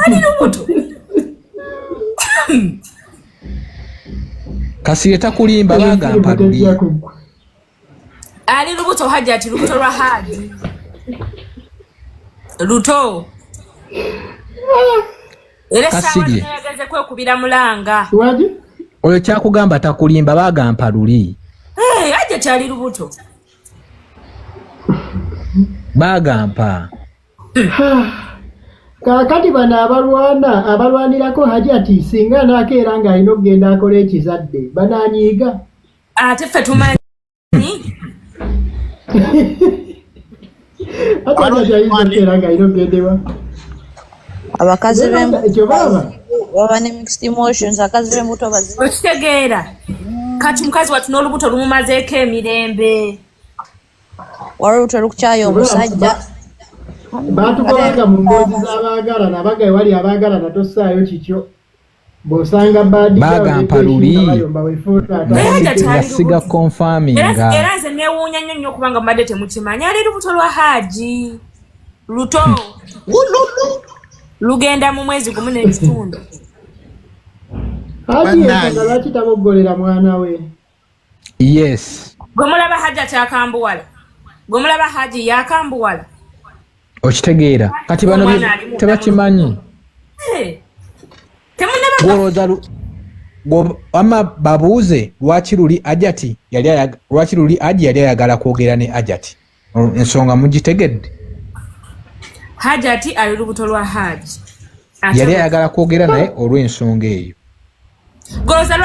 Ali Lubuto. Kasire takulimba bagamba luli. Ali Lubuto Hajjat Lubuto lwa Haji. Luto. Kasige. Yageze kwekubira mulanga. Waji? Oyo kyakugamba takulimba bagamba luli. Hajjat Ali Lubuto. Bagamba. Kakati bana abalwanirako Hajjat singa nakeera nga alina okugenda akola ekizadde bananyiiga. Ate ffe tumanyi. Abakazi baba ne mixed emotions akazi b'embuto bazi. Okitegeera. Kati mukazi watu n'olubuto lumumazeeko emirembe. Walubuto lukukyayo omusajja. Batukobanga mu mboozi z'abaagalana abagaye wali abaagalana tossaayo kikyo. Bosanga badi bagamba luli. Yasiga confirminga. Era nze neewuunya nnyo okubanga mbadde temukimanya ali lubuto lwa Haji. Luto. Lugenda mu mwezi gumu n'ekitundu. Haji nga lwaki taboggolera mwana we? Yes. Gwe mulaba Hajjat akambuwala. Gwe mulaba Haji yakambuwala. Okitegeera. Kati bano tebakimanyi. Gwoloza ama babuuze lwaki luli Hajjat yali ayagala kwogera ne Hajjat. Ensonga mugitegedde. Hajjat ali lubuto lwa Haji. Yali ayagala kwogera naye olw'ensonga eyo.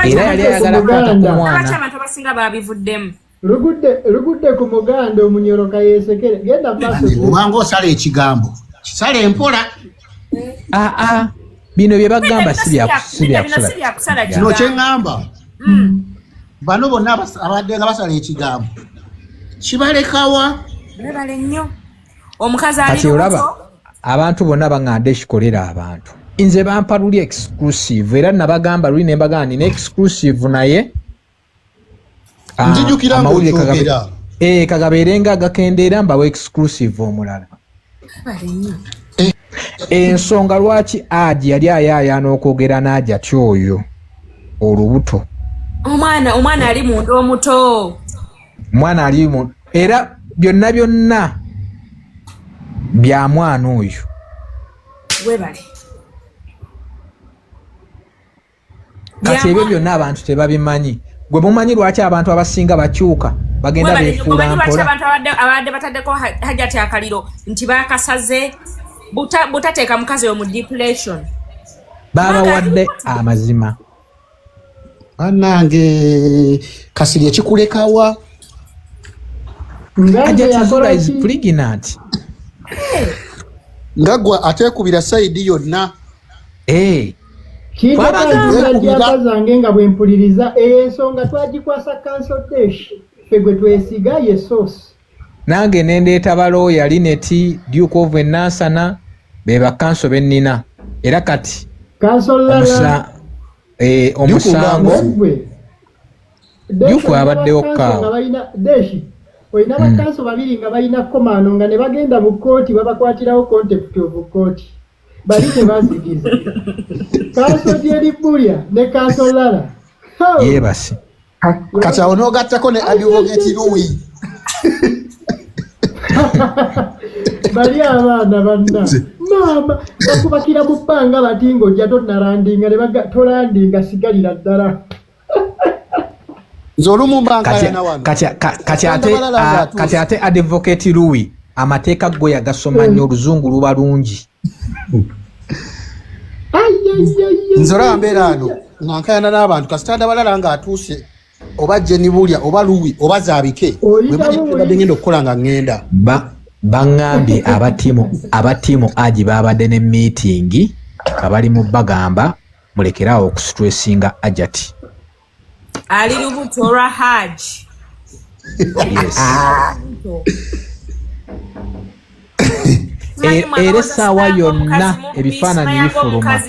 Era yali ayagala kwata ku mwana. Abantu abasinga baabivuddemu. Lugudde ku muganda omunyoroka yeesekere. Genda maaso. Obanga osala ekigambo. Kisale empola. Bino bye bagamba si bya kusala. Kino kye ngamba. Bano bonna abadde nga basala ekigambo. Kibalekawa. Bale nnyo. Omukazi ali kati olaba abantu bonna banganda ekikolera abantu. Nze bampa luli exclusive era nabagamba luli nembaga nina exclusive naye. Njijukira ng'okyogera. Kagabeerenga gakendeera mbawo exclusive omulala. Ensonga lwaki Haji yali ayayaana okwogera na Hajjat oyo olubuto. Omwana ali munda omuto. Mwana ali mu era byonna bya mwana oyo. Webale. Kati ebyo byonna abantu tebabimanyi. Gwe mumanyi lwaki abantu abasinga bakyuka bagenda beefuula mpola. Abantu abadde bataddeko Hajjat akaliro nti bakasaze butateeka mukazi oyo mu depression. Baba wadde amazima. Anange Kasiri ekikulekawa. Hajjat Zuulah is pregnant. Ngagwa ateekubira sayidi yonna. Kinazange nga bwempuliriza ensonga twagikwasa consultation ffe gwe twesiga ye source. Nange nendeeta balooya Lineti Duke of Nansana be bakanso bennina era kati omusango Duke abaddewo kaawo. Olina bakanso babiri nga balina komano nga ne bagenda mu kooti babakwatirawo contempt of court. Bali tebazikiza. Kanso dyeribulya ne kanso lala. Yebasi. Kati awo n'ogattako ne advocate Louis. Bali abaana banna. Mama, bakubakira mu ppanga bati ng'ojja tonnalandinga ne tolandinga sigalira ddala. Nzolumu mbankayana wano. Kati ate advocate Louis amateeka go yagasoma nnyo oluzungu luba lungi. Nzora mbeera ano ngankayana n'abantu kasitanda balala nga atuuse oba Jenny Bulya oba Louis oba Zaabike bwe ngenda okukola nga ngenda. Bangambye abatiimu Haji babadde ne meeting abali mu bagamba mulekerawo okusitressinga Hajjat. Ali lubuto lwa Haji. Yes. Era essaawa yonna ebifaananyi bifuluma.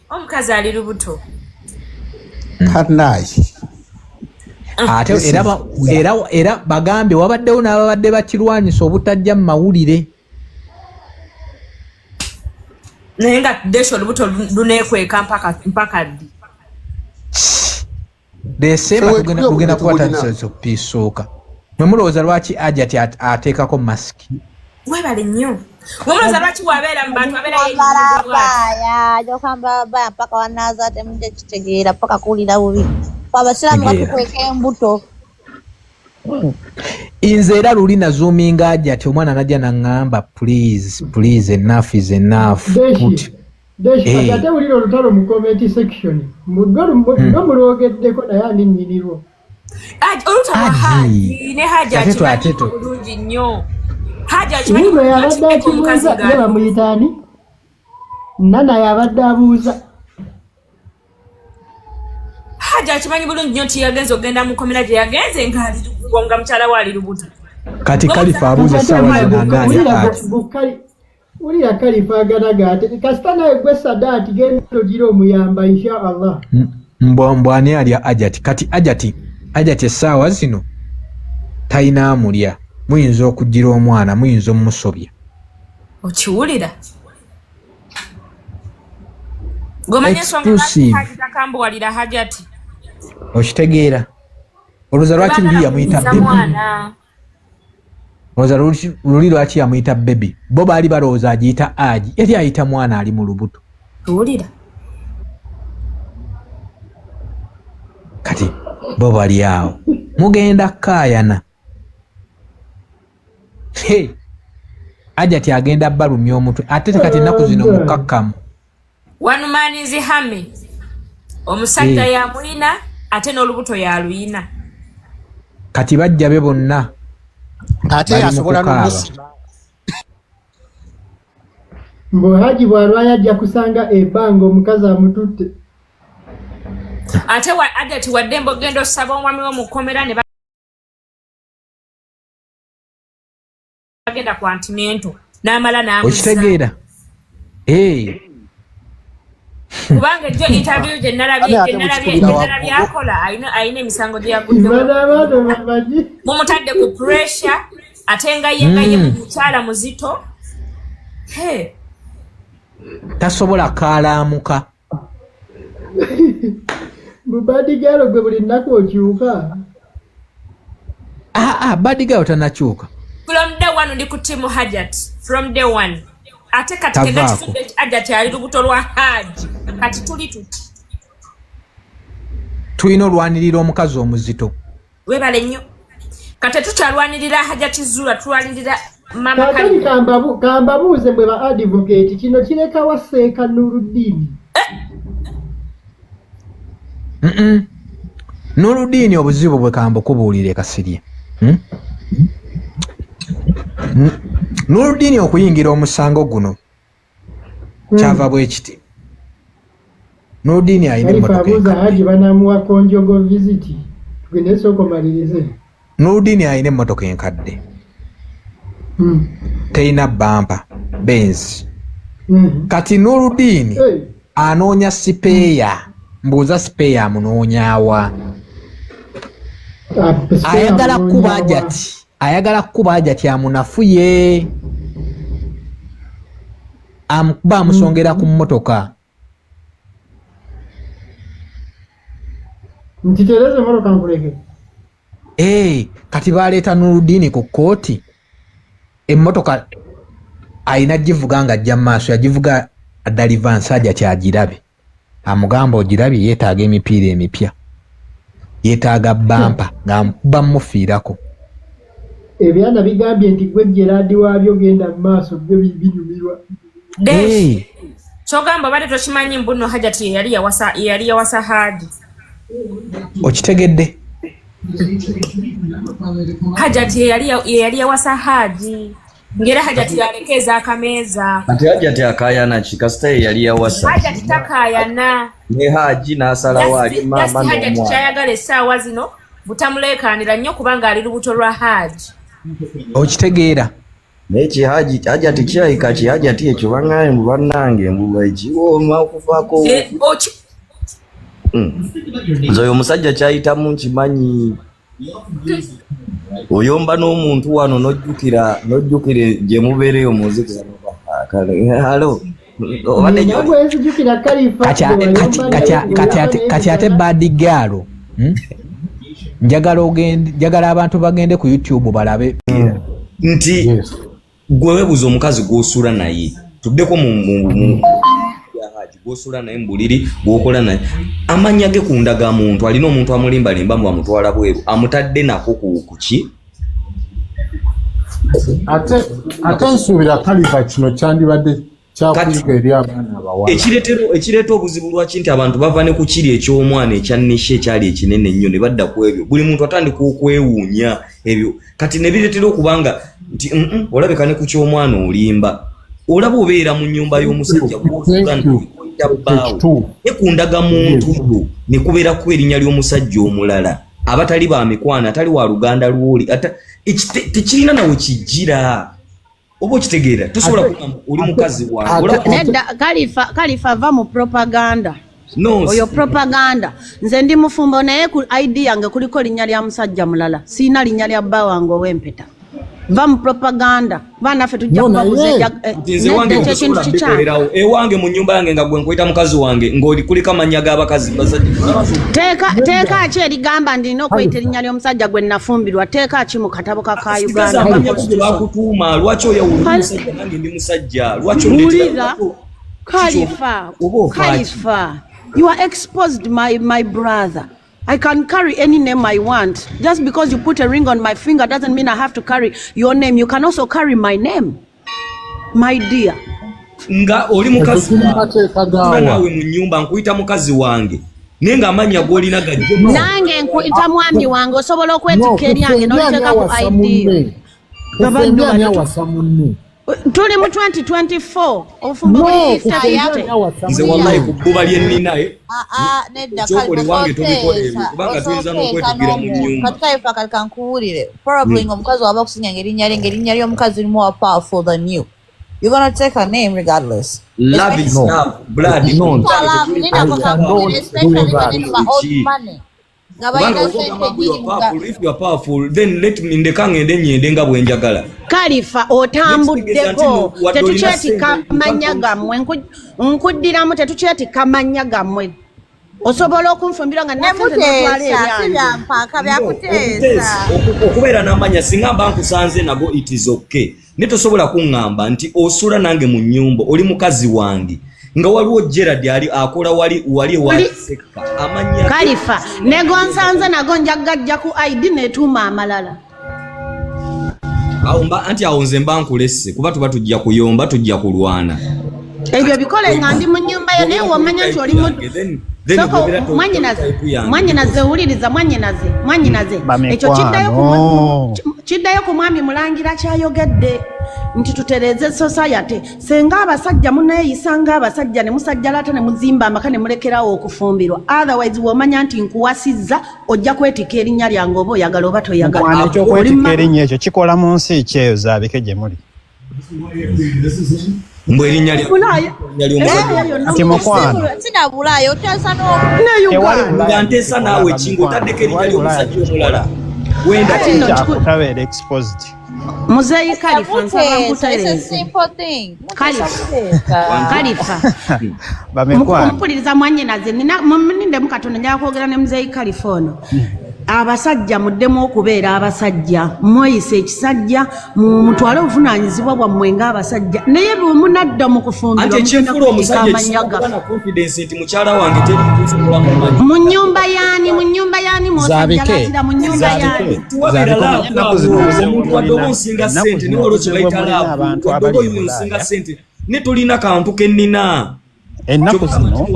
Omukazi ali lubuto. Ate era bagambe wabaddewo n'ababadde bakirwanyisa obutajja mu mawulire. Nenga desho Lubuto lunekweka mpaka ddi. Desema tugenda kuwatanyisa pisooka. Mwemulowooza lwaki Hajjat ateekako masiki? Webale nnyo. Mwemulowooza lwaki wabeera mu bantu abeera yokambala baya mpaka wanaaza ate mujja kitegeera paka kuwulira bubi. Abasiraamu batukweka embuto. Nze era luli nazoominga Hajjat omwana najja naŋŋamba please enough is enough. Deshi ate uliro olutalo mu comment section. Mulwogeddeko naye ani nnyinirwo. Olutalo Haji ne Hajjat bulungi nnyo. Hajjat kimanyi yabadde akibuuza ye bamuyitaani? Nana yabadde abuuza. Hajjat kimanyi bulungi nnyo nti yagenze ogenda mu komera gye yagenze ng'ali nga mukyala we ali Lubuto. Kati Kalifa abuuza essaawa zino ng'ali Ulira Kalifa aganaga ate kasita naye gwe Sadaati genda ogira omuyamba insha Allah. Mbwani ali Hajjat. Kati Hajjat essaawa zino talina amulya. Muyinza okugira omwana, muyinza omusobya. Okiwulira? Gomanya ensonga lwaki takambuwalira Hajjat. Okitegeera? Olowooza lwaki luli yamuyita bebi? Olowooza luli lwaki yamuyita bebi? Bo baali balowooza agiyita Haji. Yali ayita mwana ali mu lubuto. Owulira? Kati bo bali awo. Mugenda kaayana. Hajjat agenda balumya omutwe. Ate kati ennaku zino mukakkamu. One man is hame. Omusajja yamulina ate n'olubuto yaluyina. Kati bajja be bonna. Ate yasobola n'omusima. Mbo Haji bw'alwayo ajja kusanga ebbanga omukazi amututte. Ate Hajjat wadde mbogenda osaba omwami wo mu kkomera ne bagenda ku antimento n'amala n'amuza. Okitegeera? Kubanga ejjo interview gye nalabye akola ayina emisango gye yaguddewo. Mumutadde ku pressure ate nga ye mukyala muzito. Tasobola kaalaamuka. Badigaalo gwe buli nnaku okyuka. Badigaalo tanakyuka. From day one ndi ku timu Hajjat. From day one. Ate kati tegakitudde Hajjat ali lubuto lwa Haji. Kati tuli tuti. Tulina olwanirira omukazi omuzito. Webale nnyo. Kati tukyalwanirira Hajjat Zuulah tulwanirira mama Kali. Kambabuuze bwe ba advocate kino kireka waseeka Nuruddin. Nuruddin obuzibu bwe kambukubuulire kasirye. Nuruddin okuyingira omusango guno kyava bwe kiti. Nuruddin ayina emmotoka. Haji banamuwa konjogo visit. Tugende soko malirize. Nuruddin ayina emmotoka enkadde. Teina bampa Benz. Kati Nuruddin anoonya sipeeya. Mbuuza sipeeya amunoonyaawa. Ayagala kuba Hajjat amunafuye. Amukuba amusongera ku mmotoka. Ntitereze mmotoka nkuleke. Kati baleeta Nuruddin ku kkooti. Emmotoka ayina givuga nga ajja mu maaso yagivuga adalivansi Hajjat agirabe. Amugamba ogirabye yeetaaga emipiira emipya. Yeetaaga bampa ng'amukuba mufiirako. Ebyana bigambye nti gwe Gerard waabyo genda mu maaso byo binyumirwa. Kyogamba bade tokimanyi mbuno Hajjat yali yawasa Haji. Okitegedde? Hajjat yali yawasa Haji. Ngera Hajjat yalekeza akameeza. Ati Hajjat akayana ki kasita yali yawasa. Hajjat takayana. Ne Haji n'asalawo ali mama n'omwana. Hajjat kyayagala essaawa zino butamuleekaanira nnyo kubanga ali lubuto lwa Haji. Okitegeera? Neki Hajjat kyayika ki Hajjat ekyo bangaaye mu bannange mbuba ekiwooma okuvaako. Nze oyo omusajja kyayitamu nkimanyi. Oyomba n'omuntu wano n'ojjukira gye mubeereyo muziki. Halo kati ate badigalo njagala abantu bagende ku YouTube balabe nti gwe webuza omukazi gw'osula naye tuddeko mu Haji gw'osula naye mbuliri gwokola naye amanya ge ku ndaga muntu alina omuntu amulimbalimba mu amutwala bweru amutadde nako kuki ate nsuubira Khalifa kino kyandibadde kyakuyiga eri abaana abawala ekireeta obuzibu lwaki nti abantu bava ne ku kiri eky'omwana ekyannisha ekyali ekinene ennyo ne badda ku ebyo buli muntu atandika okwewuunya ebyo kati ne bireetera okubanga nti olabeka ne ku ky'omwana olimba olaba obeera mu nnyumba y'omusajja bbaawo ne ku ndaga muntu ne kubeera ku erinnya ly'omusajja omulala abatali ba mikwano atali wa luganda lwoli tekirina nawe kijjira oba okitegeera tosobola kugamba oli mukazi wange Khalifa va mu propaganda oyo propaganda nze ndi mufumbo naye ku ID yange kuliko linnya lya musajja mulala siina linnya lya bba wange ow'empeta va mu propaganda bana ffe tujja kubabuza ekintu kikyalo ewange mu nnyumba yange nga gwe nkwita mukazi wange ng'oli kuliko amannya g'abakazi teeka ki erigamba ndina okweyita erinnya ly'omusajja gwe nafumbirwa teeka ki mu katabo ka Uganda bakutuuma lwaki oyawulira omusajja nange ndi musajja lwaki wulira Khalifa you are exposed my brother. I can carry any name I want. Just because you put a ring on my finger doesn't mean I have to carry your name. You can also carry my name, my dear. Nga oli mukazi nawe mu nyumba nkuyita mukazi wange nenga amanya golina gajjo nange nkuyita mwami wange osobola okwetika eryange n'oteeka ku ID tuli mu 2024 ofumba nze wallahi kukuba lyenninaye kyokole wange tobikole kubanga tuyinza n'okwetugira mu nyumba katika nkuwulire probably ng'omukazi waba okusinya ng'erinnya ly'omukazi limu more powerful than you. You're gonna take her name regardless. Love is love, blood is love. Especially when it's my own money. If you are powerful, then let me ndekangende nyende nga bwenjagala. Khalifa otambuddeko tetukyetika manya gammwe nkuddiramu tetukyetika manya gammwe osobola okunfumbira nga okubeera n'amanya singa mba nkusanze nago it is okay ne tosobola kuŋŋamba nti osula nange mu nnyumba oli mukazi wange nga waliwo Gerard ali akola wali sekka amanya Khalifa nego nsanze nago njagajja ku ID netuuma amalala anti awo nze mba nkulesse kuba tuba tujja kuyomba tujja kulwana ebyo bikole nga ndi mu nnyumba yo naye wamanya nti oli mwanyinaze wuliriza mwanyinaze ekyo kiddayo ku mwami mulangira kyayogedde nti tutereze society senga abasajja muneeyisa nga abasajja ne musajja lata ne muzimba amaka ne mulekerawo okufumbirwa otherwise womanya nti nkuwasizza ojja kwetika erinnya lyange oba oyagala oba toyagala ekyokwettika erinnya ekyo kikola mu nsi ekyeyo zaabike gye muli mbwe erinnya ly'omukwano nga nteesa naawe kingo otaddeko erinnya ly'omusajja omulala wenda kyakutabera exposed Muzeyi Khalifa nsaba nkutereeze Khalifa mpuliriza mwanyinaze ninde mukatono njala kwogera ne Muzeyi Khalifa ono abasajja muddemu okubeera abasajja mweyise ekisajja mutwale obuvunaanyizibwa bwammwe ng'abasajja naye bwemunadda mu kufumbirwa mu nnyumba yaani mwosajjalatira mu nnyumba yaani netulina kantu kennina ennaku zino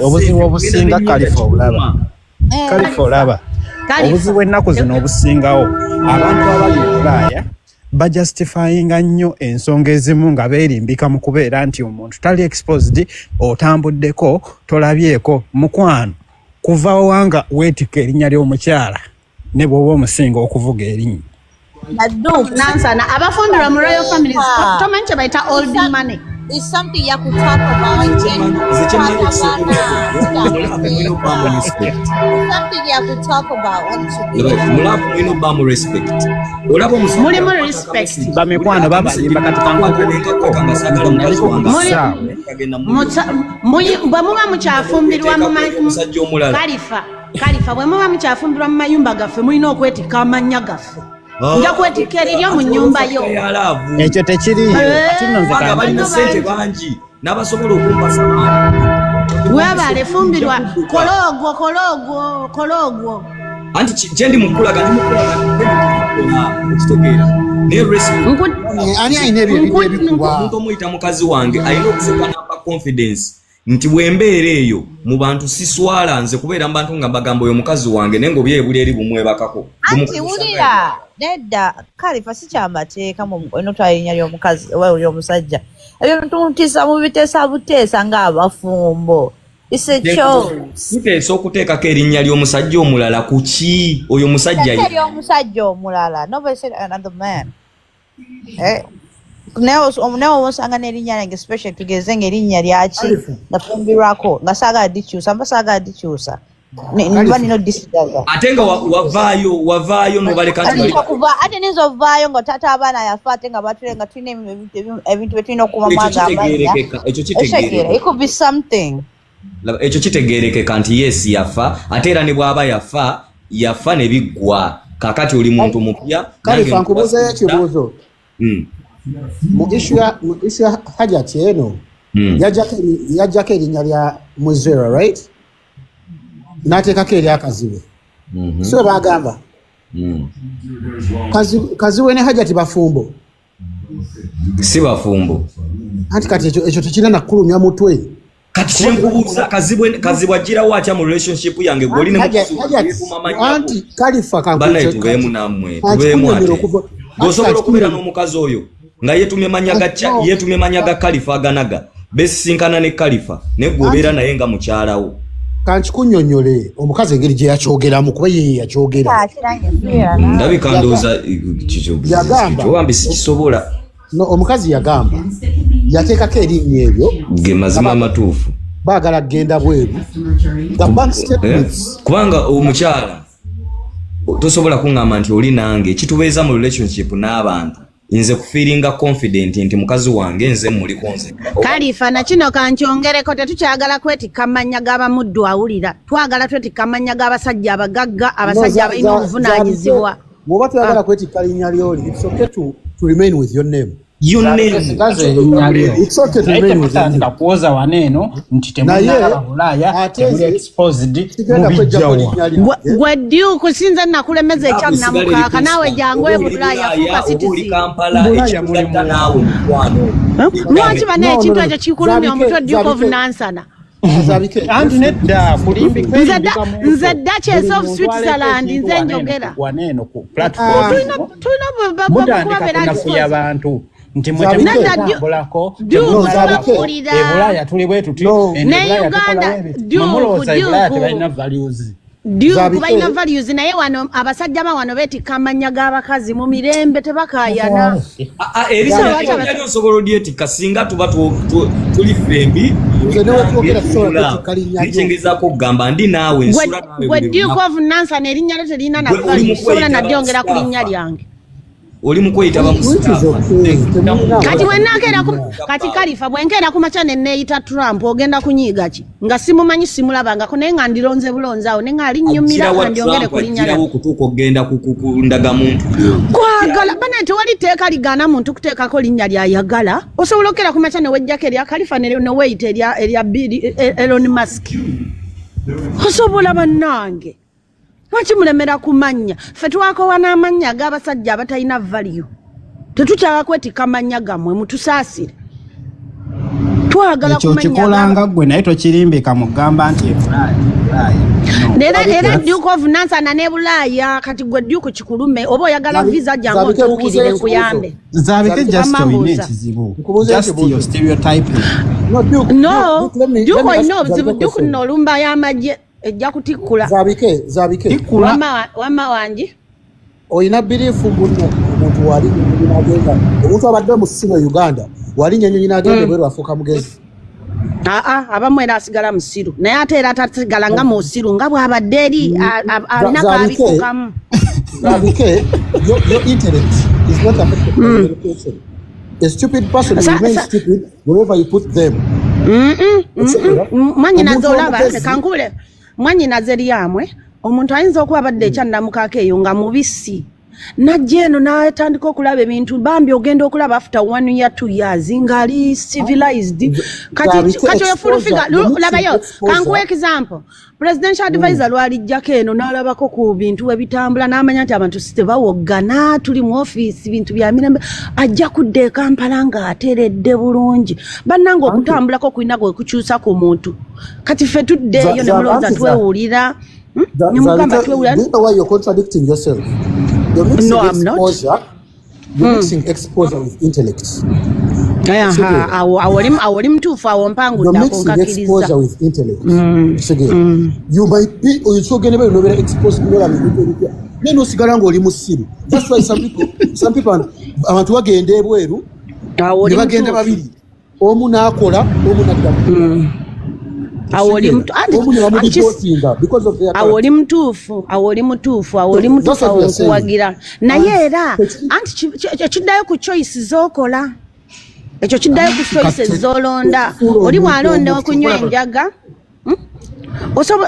obuzibu obusinga Khalifa olaba obuzibu ennaku zino obusingawo abantu abali mu Bulaaya bajustifyinga nnyo ensonga ezimu nga beerimbika mu kubeera nti omuntu tali exposed otambuddeko tolabyeko mukwano kuva wanga weetika erinnya ly'omukyala ne bw'oba omusinga okuvuga erinnya nansana abafumbirwa mu royal families tomanyi kye bayita old money is something you could talk about. Something you could talk about. Respect. Mulimu respect. Bamikwano baba yimba bwe muba mukyafumbirwa mu Kalifa bwe muba mukyafumbirwa mu mayumba gaffe mulina okwetikka amannya gaffe. Nja kwetikka eryo mu nnyumba yo. Ekyo tekiri. Balina ssente bangi n'abasobola okumpasa. Webale fumbirwa kologwo. Anti kyendi mukulaga okitegeera. Ne respect. Ani ayina ebyo ebikuwa. Omuntu omuyita mukazi wange ayina okufuuka namba confidence. Nti bwembeera eyo mu bantu siswala nze kubeera mu bantu nga mbagamba oyo mukazi wange naye ng'oby ebuli eri bumwebakako. Anti wulira nedda Kalifa si kyamateeka enotwala erinnya ly'omukazi oba ly'omusajja ebintu ntisa mubiteesa buteesa ng'abafumbo. It's a choice. Tuteesa okuteekako erinnya ly'omusajja omulala ku ki oyo musajja ye. Omusajja omulala. Nobody said another man. Nawe osanga n'erinnya lyange special tugeze ng'erinnya lyaki nafumbirwako nga saagala dikyusa mba saagala dikyusa niba nino disigaza ate nga wavaayo nobaleka ate nizo ovaayo nga taata abaana yafa ate nga batule nga tulina ebintu betulina okumamwaga amanya ekyo it could be something. Ekyo kitegeerekeka nti yes yafa ate era ne bw'aba yafa ne biggwa kakati oli muntu mupya. Kalifa nkubuuzayo ekibuuzo. Mu issue ya Hajjat eno yajjako erinnya lya Muzera right n'ateekako eryakaziwe so bagamba kaziwe ne Hajjat bafumbo si bafumbo anti kati ekyo tekirina nakulumya mutwe kati kyenkubuuza kazibwe ajjirawo atya mu relationship yange gwoli ne anti Kalifa banaye tubeemu nammwe tubeemu ate gosobola okubeera n'omukazi oyo nga yetumye manya ga Kalifa aganaga besisinkana ne Kalifa ne gwobeera naye nga mukyalawo. Kankikunnyonnyole omukazi engeri gye yakyogeramu kuba ye yakyogera. Ndabika ndowooza kyobambi sikisobola. No, omukazi yagamba yateekako erinnya ebyo ge mazima amatuufu baagala kgenda bweru bank statements kubanga omukyala tosobola kuŋŋamba nti oli nange kitubeeza mu relationship n'abantu nze kufiiringa confident nti mukazi wange nze muliko nze. Kalifa na kino kankyongereko tetukyagala kwetikka amannya g'abamuddu awulira twagala twetikka amannya g'abasajja abagagga abasajja abalina obuvunaanyizibwa. Bw'oba tuyagala kwetikka linnya ly'oli it's okay to remain with your name. It's okay to remain with your name. Kuoza waneeno nti temulala Bulaaya temuli exposed mubijjawa. Gwe ddiu kusinza nakulemeza ekyannamukaaka naawe jangu Bulaaya fuuka citizen. Bulaaya mulimu naawe lwaki bane ekintu ekyo kikulumya omutwe Duke of Nansana. Anti nedda kulimbi nze Duchess of Switzerland nze njogera waneeno ku platform tulina mutandika kunafuya abantu nti mwetemulako Bulaaya tuli bwe tuti ne Uganda Bulaaya tebalina values Duke balina values naye wano abasajja ba wano beetikka amannya g'abakazi mu mirembe tebakaayana. Eriyo nsobola odyetikka singa tuba tuli fembi nikyengezako okugamba ndi naawe nsula naawe. Gwe Duke of Nansana erinnya lyo terina na values sobola nadyongera ku linnya lyange. Oli mukweyita bamusitaafu kati wennakeera kati Kalifa bwenkeera ku makya ne neeyita Trump ogenda kunyiiga ki nga simumanyi simulabangako naye nga ndironze bulonzi awo ne nga alinnyumira nga ndyongere ku linnya lyange okutuuka okgenda kundaga muntu kwagala bana tewali teeka ligaana muntu kuteekako linnya lyayagala osobola okkeera ku makya ne wejjako erya Kalifa ne weeyita erya Elon Musk osobola bannange. Lwaki mulemera kumanya ffe twakowa n'amannya ag'abasajja abatalina value tetukyala kwetikka amannya gammwe mutusaasire twagala kumanya ekyo kikolanga ggwe naye tokirimbika mugamba nti era Duke of Nansana ne Bulaaya kati gwe Duke kikulume oba oyagala visa jangu otuukirire nkuyambe zaabike just oyina ekizibu just your stereotyping no Duke oyina obuzibu Duke nno olumba y'amagye ejja kutikkula zaabike wama wangi oyina biriifu omuntu wali nyonyina agenda omuntu abadde mu ssino Uganda wali nyonyina agenda bweru afuuka mugezi abamu era asigala musiru naye ate era tasigala nga musiru nga bw'abadde eri alina kaabikukamu. Your intellect is not affected by education. A stupid person will remain stupid wherever you put them. Mwanyinaze olaba kankubule mwanyinaze lyamwe omuntu ayinza okuba abadde ekyannamukaako eyo nga mubisi najja eno n'atandika okulaba ebintu bambi ogenda okulaba after 1 year 2 years ng'ali civilized kati oyofulufiga labayo kankuwa example presidential advisor lwalijjako eno n'alabako ku bintu ebitambula n'amanya nti abantu tebawoggana tuli mu office bintu bya mirembe ajja kudda e Kampala ng'ateredde bulungi bannanga okutambulako kulina gwe kukyusa ku muntu kati ffe tuddeeyo ne mulowooza twewulira Do you know why you're contradicting yourself? You're mixing exposure. You're mixing exposure with intellect. Awoli mtufu awo mpangu you're mixing exposure with intellect. You might be or you're going to be exposed to neno sigala ngoli musiru. That's why some people abantu bagende ebweru ne bagenda babiri omu nakola omu nadda awoli mutuufu okuwagira naye era anti kiddayo ku choice z'okola ekyo kiddayo ku choice z'olonda oli bw'alonda okunywa enjaga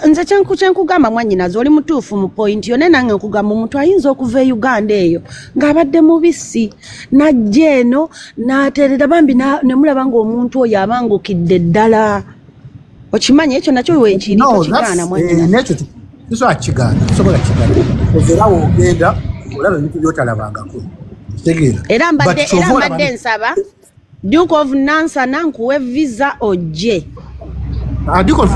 nze kyenkugamba mwannyinaze oli mutuufu mu point yone nange nkugamba omuntu ayinza okuva e Uganda eyo ng'abadde mubisi najja eno n'aterera bambi ne mulaba ng'omuntu oyo abangukidde ddala okimanya ekyo nakyo weekiri tokigaana nekyo kisobola kigaana ozerawo ogenda olaba ebintu byotalabangako tegeera era mbadde nsaba Duke of Nansana nkuwe visa ojje Duke of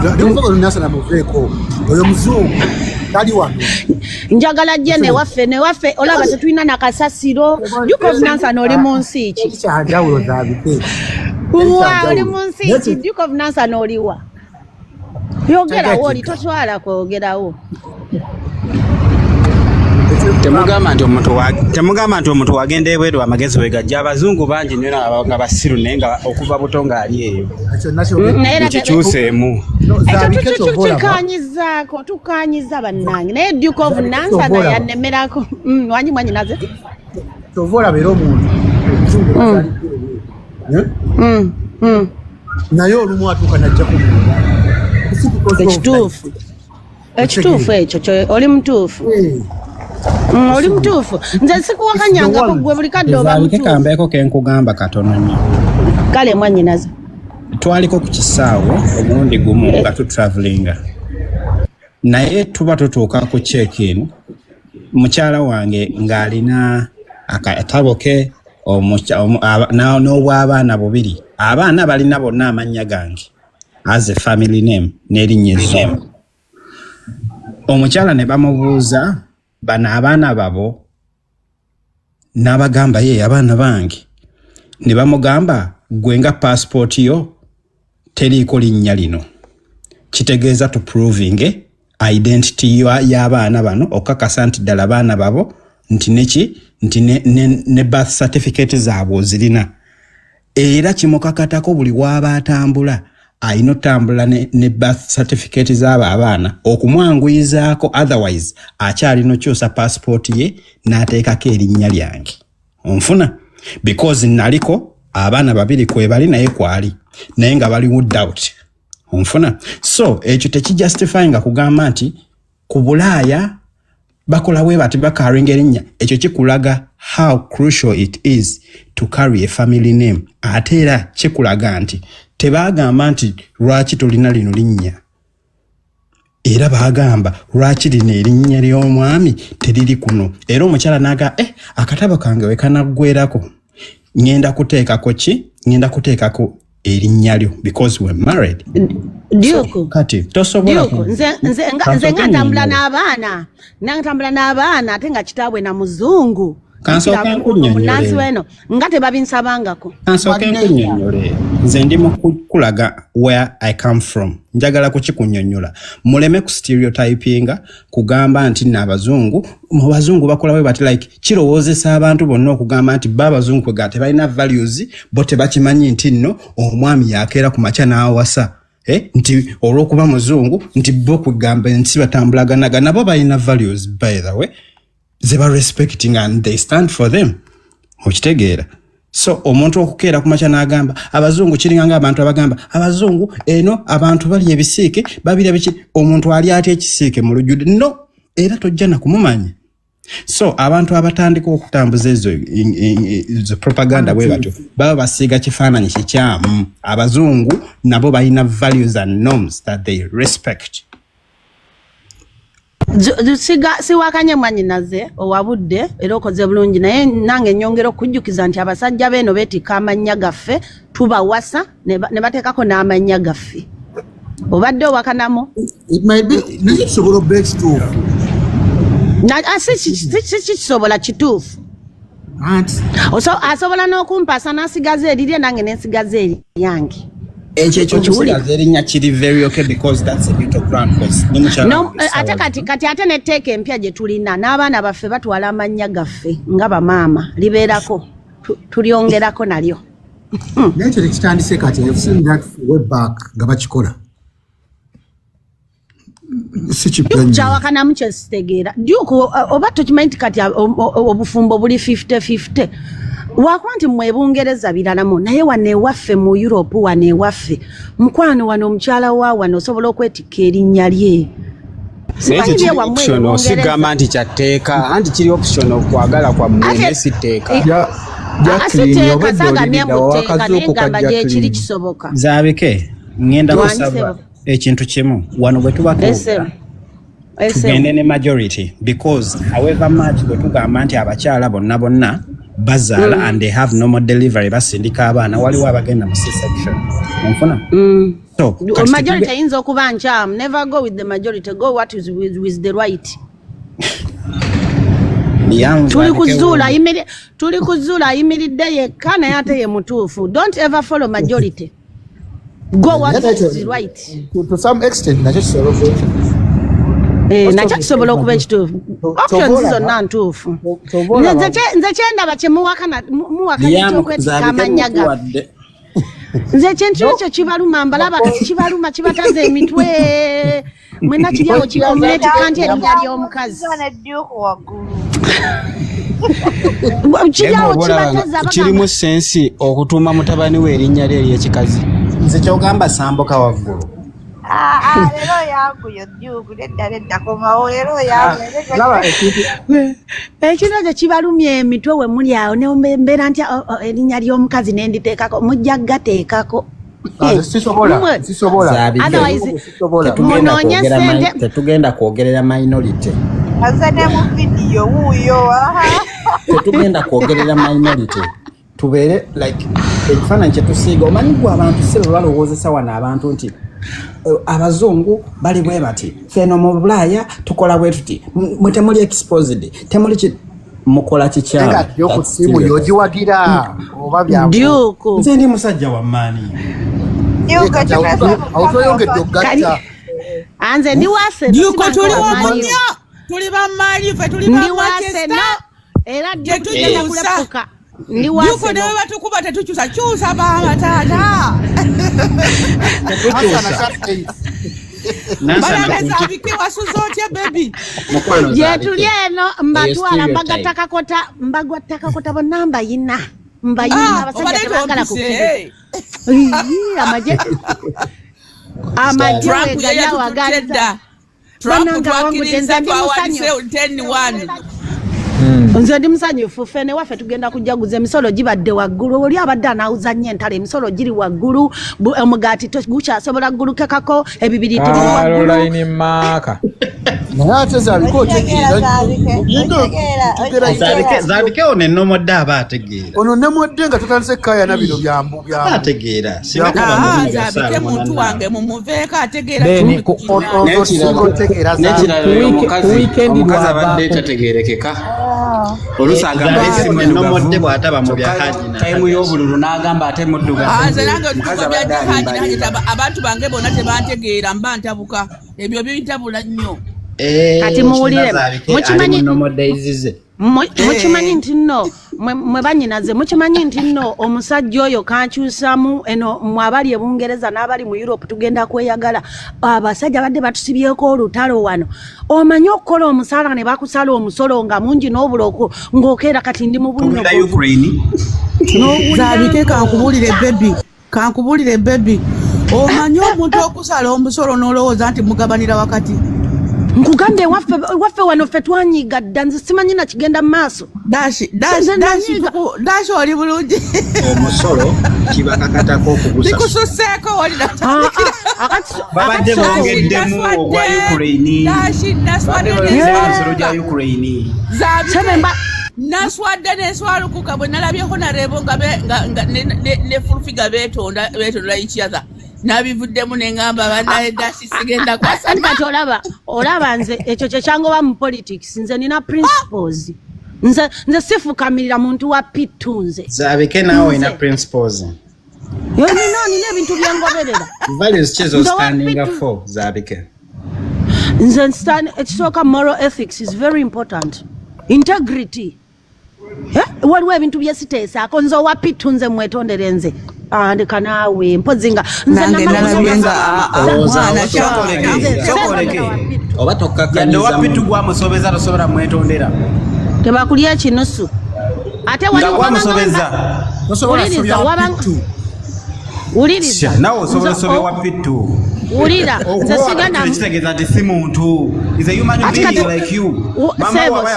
Nansana muveeko oyo muzungu tali wano njagala jje newaffe olaba tetulina nakasasiro Duke of Nansana oli mu nsi ki ekyanjawulo zaabite oli mu nsi ki Duke of Nansana oliwa yogerawo oli totwala kwogerawo temugamba nti omuntu wagenda ebweru amagezi we gajja abazungu bangi nnyo nga basiru naye nga okuva buto ng'ali eyo kikyuseemu tukanyizaako tukanyiza bannange naye Duke of Nansana yannemerako wanyi mwanyinaze kyova olaba era omuntu naye olumu atuuka najja ekituufu ekyo oli mutuufu oli mutuufu nze sikuwakanyangako gwe buli kadde oba mutuufu kambeeko kenkugamba katono nnyo kale mwannyinaze twaliko ku kisaawe omulundi gumu nga tutravelinga naye tuba tutuuka ku check-in mukyala wange ng'alina akatabo ke n'obw'abaana bubiri abaana balina bonna amannya gange as a family name n'erinnya ezzungu omukyala ne bamubuuza bano abaana babo n'abagamba ye abaana bange ne bamugamba gwe nga passport yo teriiko linnya lino kitegeeza to proving identity y'abaana bano okakasa nti ddala baana babo nti ne birth certificate zaabwe ozirina era kimukakatako buli waba atambula ayina otambula ne birth certificate z'abo abaana okumwanguyizaako otherwise akyalina okyusa passport ye n'ateekako erinnya lyange onfuna because naliko abaana babiri kwebali naye kwali naye nga bali without onfuna so ekyo tekijustify nga kugamba nti ku Bulaaya bakola we bati bakaringa erinnya ekyo kikulaga how crucial it is to carry a family name ate era kikulaga nti tebagamba nti lwaki tulina lino linnya era bagamba lwaki lino erinnya ly'omwami teriri kuno era omukyala naga akatabo kange we kanaggwerako ngenda kuteekako erinnya lyo because we're married kati tosobola nze nga ntambula n'abaana ate nga kitaabwe na muzungu Kansooka nkunnyonnyole. weno nga tebabinsabangako. Kansooka nkunnyonnyole. Nze ndi mu kulaga where I come from. Njagala kukikunnyonnyola. Muleme ku stereotypinga kugamba nti n'abazungu mu bazungu bakola bwe bati like kirowoozesa abantu bonna okugamba nti babazungu kwega tebalina values bo tebakimanyi nti nno omwami yakeera ku makya n'awasa. Nti olw'okuba muzungu nti bo kugamba nti batambulaganaga nabo balina values by the way. They were respecting and they stand for them. Okitegeera. So omuntu okukeera ku makya n'agamba abazungu kiringa nga abantu abagamba abazungu eno abantu bali ebisiike babira biki omuntu ali ati ekisiike mu lujjudde no era tojja na kumumanyi. So abantu abatandika okutambuza ezo propaganda bwe batyo baba basiiga kifaananyi kikyamu. Abazungu nabo balina values and norms that they respect. Siwakanya mwannyinaze owabudde era okoze bulungi naye nange nnyongera okujjukiza nti abasajja beeno beetika amannya gaffe tubawasa ne bateekako n'amannya gaffe. Obadde owakanamo? It might be kisobola breaks too. Si kisobola kituufu. Asobola n'okumpaasa n'asigaza erirye nange n'ensigaza eri yange. Ekyekyo erinnya kiri very okay because that's a bit of ground cause no ate kati ate netteeka empya gye tulina n'abaana baffe batwala amannya gaffe nga bamaama libeerako tulyongerako nalyo. Nekyo tekitandise kati I've seen that way back nga bakikola. Kyawakanamu kyesitegeera Duke oba tokimanyi kati obufumbo buli 50-50. Wakuba nti mmwe Bungereza biralamu naye wane waffe mu Europe wane waffe mukwano wano omukyala wa wano osobola okwetikka erinnya lye. Sigamba nti kyatteeka anti kiri option okwagala kwa mmwe sitteeka. Kiri kisoboka. Zaabike ngenda kusaba ekintu kimu wano bwe tubako tugende ne majority because however much bwe tugamba nti abakyala bonna bazaala and they have normal delivery basindika abaana waliwo abagenda mu C-section. Onfuna? So majority ayinza okuba nkyamu. Never go with the majority, go what is with the right. Tuli ku Zuulah ayimiridde yekka naye ate ye mutuufu. Don't ever follow majority. Go what is the right. To some extent nakyo kisobola okuba nakyo kisobola okuba ekituufu. Options zonna ntuufu. Nze kyendaba kye muwakana ekyokwettika amannya gaffe. Nze ekintu ekyo kibaluma mbalaba kati kibaluma kibataza emitwe mwena kiryawo kikomuleetika nti erinnya ly'omukazi. Kiryawo kibataza kirimu sensi okutuuma mutabani we erinnya lye ery'ekikazi. Nze kyogamba sambuka waggulu. Lero yangu Duke nedda komawo lero yangu. Ekintu ekyo kibalumya emitwe we muli awo ne mbeera nti erinnya ly'omukazi ne nditeekako mujja gateekako. Sisobola. Tetugenda kwogerera minority. Azane mu video wuuyo. Tetugenda kwogerera minority. Tubeere like ekifaananyi kye tusiiga omanyi gwe abantu si bwe balowoozesa wano abantu nti abazungu bali bwe bati feno mu Bulaaya tukola bwe tuti mwe temuli exposed temuli mukola kikyamu yokusimu yogiwagira oba bya Duke. Nze ndi musajja wa maani. Autoyongedde okugatta. Anze ndi wase. Duke tuli wamunyo. Tuli bamaanyi ffe tuli bamwase era tujja kulepuka. Ndi wase. Duke ne batukuba tetukyusa kyusa baba taata. Balabeza abike wasuzotya baby. Tuli eno mbatwala mbagwatakakota bonnamba yina. Mbayina abasajja tebagala kukiri. Amajje gajja wagaliza. Trump twakiriza twawanise 10-1. Nze ndi musanyufu fene waffe tugenda kujaguza emisolo gibadde waggulu oli abadde anawuza nnyo entalo emisolo giri waggulu omugaati gukyasobola ggulukekako ebibiri tuli waggulu maaka naye ate zaabiko zaabike ono ennomodde aba ategeera ono nemodde nga tutandise kayana bino byambu ategeera zaabike muntu wange mumuveeko ategeera nekirala omukazi abadde tategeerekeka Olusanga esimu nomodde bwataba mu bya Haji na time y'obululu n'agamba ate mudduga. Nange bya Haji n'agitaba abantu bange bonna tebantegeera mba ntabuka. Ebyo bintabula nnyo. Kati muwulire mukimanyi nomodde izize. Mukimanyi nti nno mwe banyinaze mukimanyi nti nno omusajja oyo kankyusamu eno mwabali e Bungereza n'abali mu Europe tugenda kweyagala abasajja badde batusibyeko olutalo wano omanyi okukola omusala ne bakusala omusolo nga mungi n'obuloko ng'okeera kati ndi mu bunno Zabike kankubulire baby omanyi omuntu okusala omusolo n'olowooza nti mugabanira wakati nkugambye waffe wano ffe twanyiga dda nze simanyi na kigenda mu maaso dashi oli bulungi omusolo kibakakatako okugusa bikususeeko oli babadde bongeddemu ogwa Ukraine omusolo gya Ukraine naswadde neswalukuka bwe nalabyeko narebo nga ne fulfiga betonda each other nabivuddemu nengamba banaye dashi sigenda kwasa kati olaba nze ekyo kyekyangoba mu politics nze nina principles nze sifukamirira muntu wa pittu nze Zabike naawe ina principles nina ebintu byengoberera values chizo standing up for Zabike nze ekisooka moral ethics is very important integrity waliwo ebintu byesiteesaako nze owa pittu nze mwetondere nze andika naawe mpozinga oba tokkakkanyiza wapittu gwamusobeza tosobola mwetondera tebakulya kinusu ate uliriza nawe osobola osobya wapittu ulira nze sigenda kitegeeza nti si muntu is a human being like you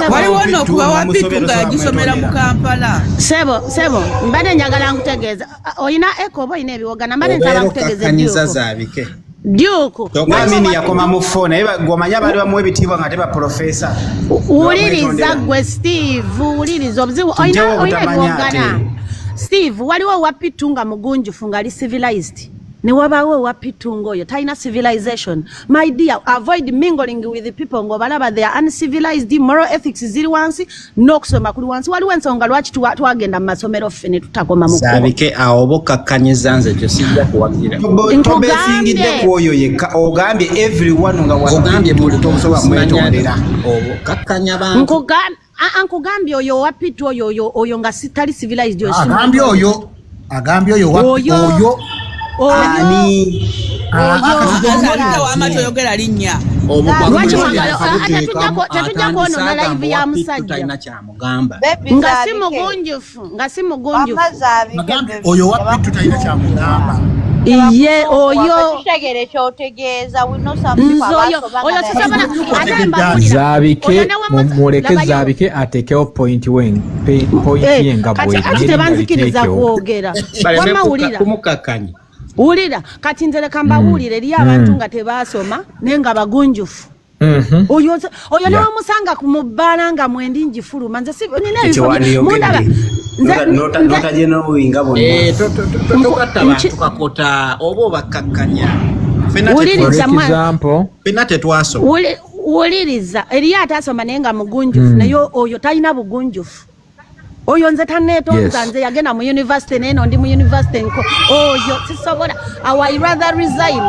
waliwo n'okuba wapittu nga yagisomera mu Kampala sebo mbadde njagala nkutegeeza olina eko oba olina ebiwogana mbadde nsaba nkutegeeza Zabike Duko Mwamini yakoma mu phone eba gwamanya bali bamuwe bitibwa nga teba professor uliriza gwe Steve uliriza obuzibu oyina ebiwogana Steve waliwo wapitunga mugunjufu ngali civilized ne wabawo wapitunga oyo taina civilization my dear avoid mingling with the people ngo balaba they are uncivilized moral ethics ziri wansi nokusoma kuli wansi waliwo ensonga lwaki twagenda mu masomero fene tutakoma mu Zabike awo bokakkanyiza nze kyo sijja kuwagira tobesingidde kwoyo yekka ogambye everyone nga wagambye buli tobusoba mwetondera obo kakkanya bantu nkugambye oyo wapitu oyo nga sitali civilized agambye oyo ani amato yogera linnya tetujja kuona live ya musajja nga si mugunjufu oyo wapitu talina kyamugamba iye oyo tutegere kyotegeeza oyo sisobola Zabike muleke Zabike atekewo point yenga bwe kati tebanzikiriza kwogera wamawulira kumukakkanyi ulira kati nze leka mbawulire eri abantu nga tebasoma naye nga bagunjufu oyo nawe musanga mu bbaala nga mwendi njifuluma nze notaje n'obuyinga bonna togatta bantu kakota oba obakkakkanya fena tetwasoma wuliriza eriyo atasoma naye nga mugunjufu naye oyo talina bugunjufu oyo nze taneetonza nze yagenda mu university neno ndi mu university nko oyo sisobola I rather resign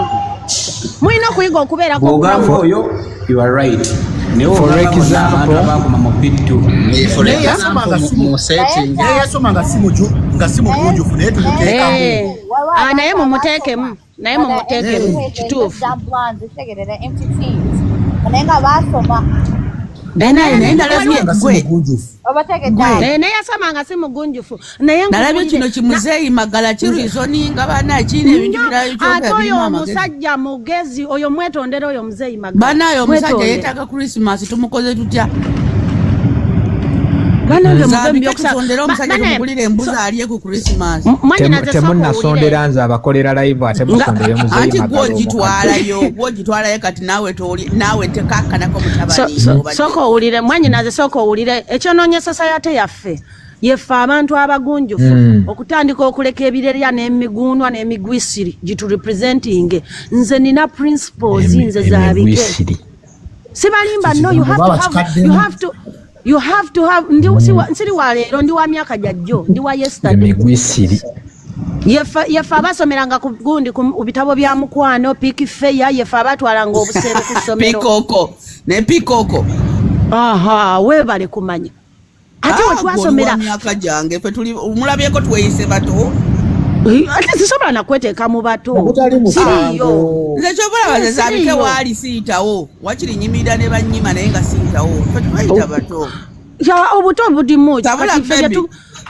mwina okuyiga okubeera ogamba oyo you are right for example naye mumuteekemu kituufu naye yasoma nga si mugunjufu nalabye kino kimuzeeyi magala kirizoni nga bana kina ebintu ate oyo omusajja mugezi oyo mwetondera oyo muzeeyi magala banayo omusajja yeetaaga Christmas tumukoze tutya omusajja embuzi alye ku Christmas temunnasondera nze abakolera live ate musondere muzeeyi anti gwogitwalayo kati naawe tekakkanako mutabani sooka owulire mwanyinaze sooka owulire ekyonoonyesa sayate yaffe yeffe abantu abagunjufu okutandika okuleka ebirerya n'emiguunwa n'emigwisiri giturepresenting nze nina principles nze Zabike sibalimba no you have to You have to have nsiri wa leero ndi wa myaka jajjo ndi wa yesterday. Emigwisiri. Yefa abasomeranga ku gundi ku bitabo bya mukwano Piki Feya yefa abatwalanga obusere ku somero. Pikoko. Aha, webale kumanya. Ate watwasomera myaka jange fe tuli mulabyeko tweyise bato. Ate sisobola nakweteeka mu bato. Siriyo. Nze kyobola bazabike waali siyitawo. Wakiri nyimira ne bannyima naye nga siyitawo. Fe tubayita bato. Ya obuto budimu.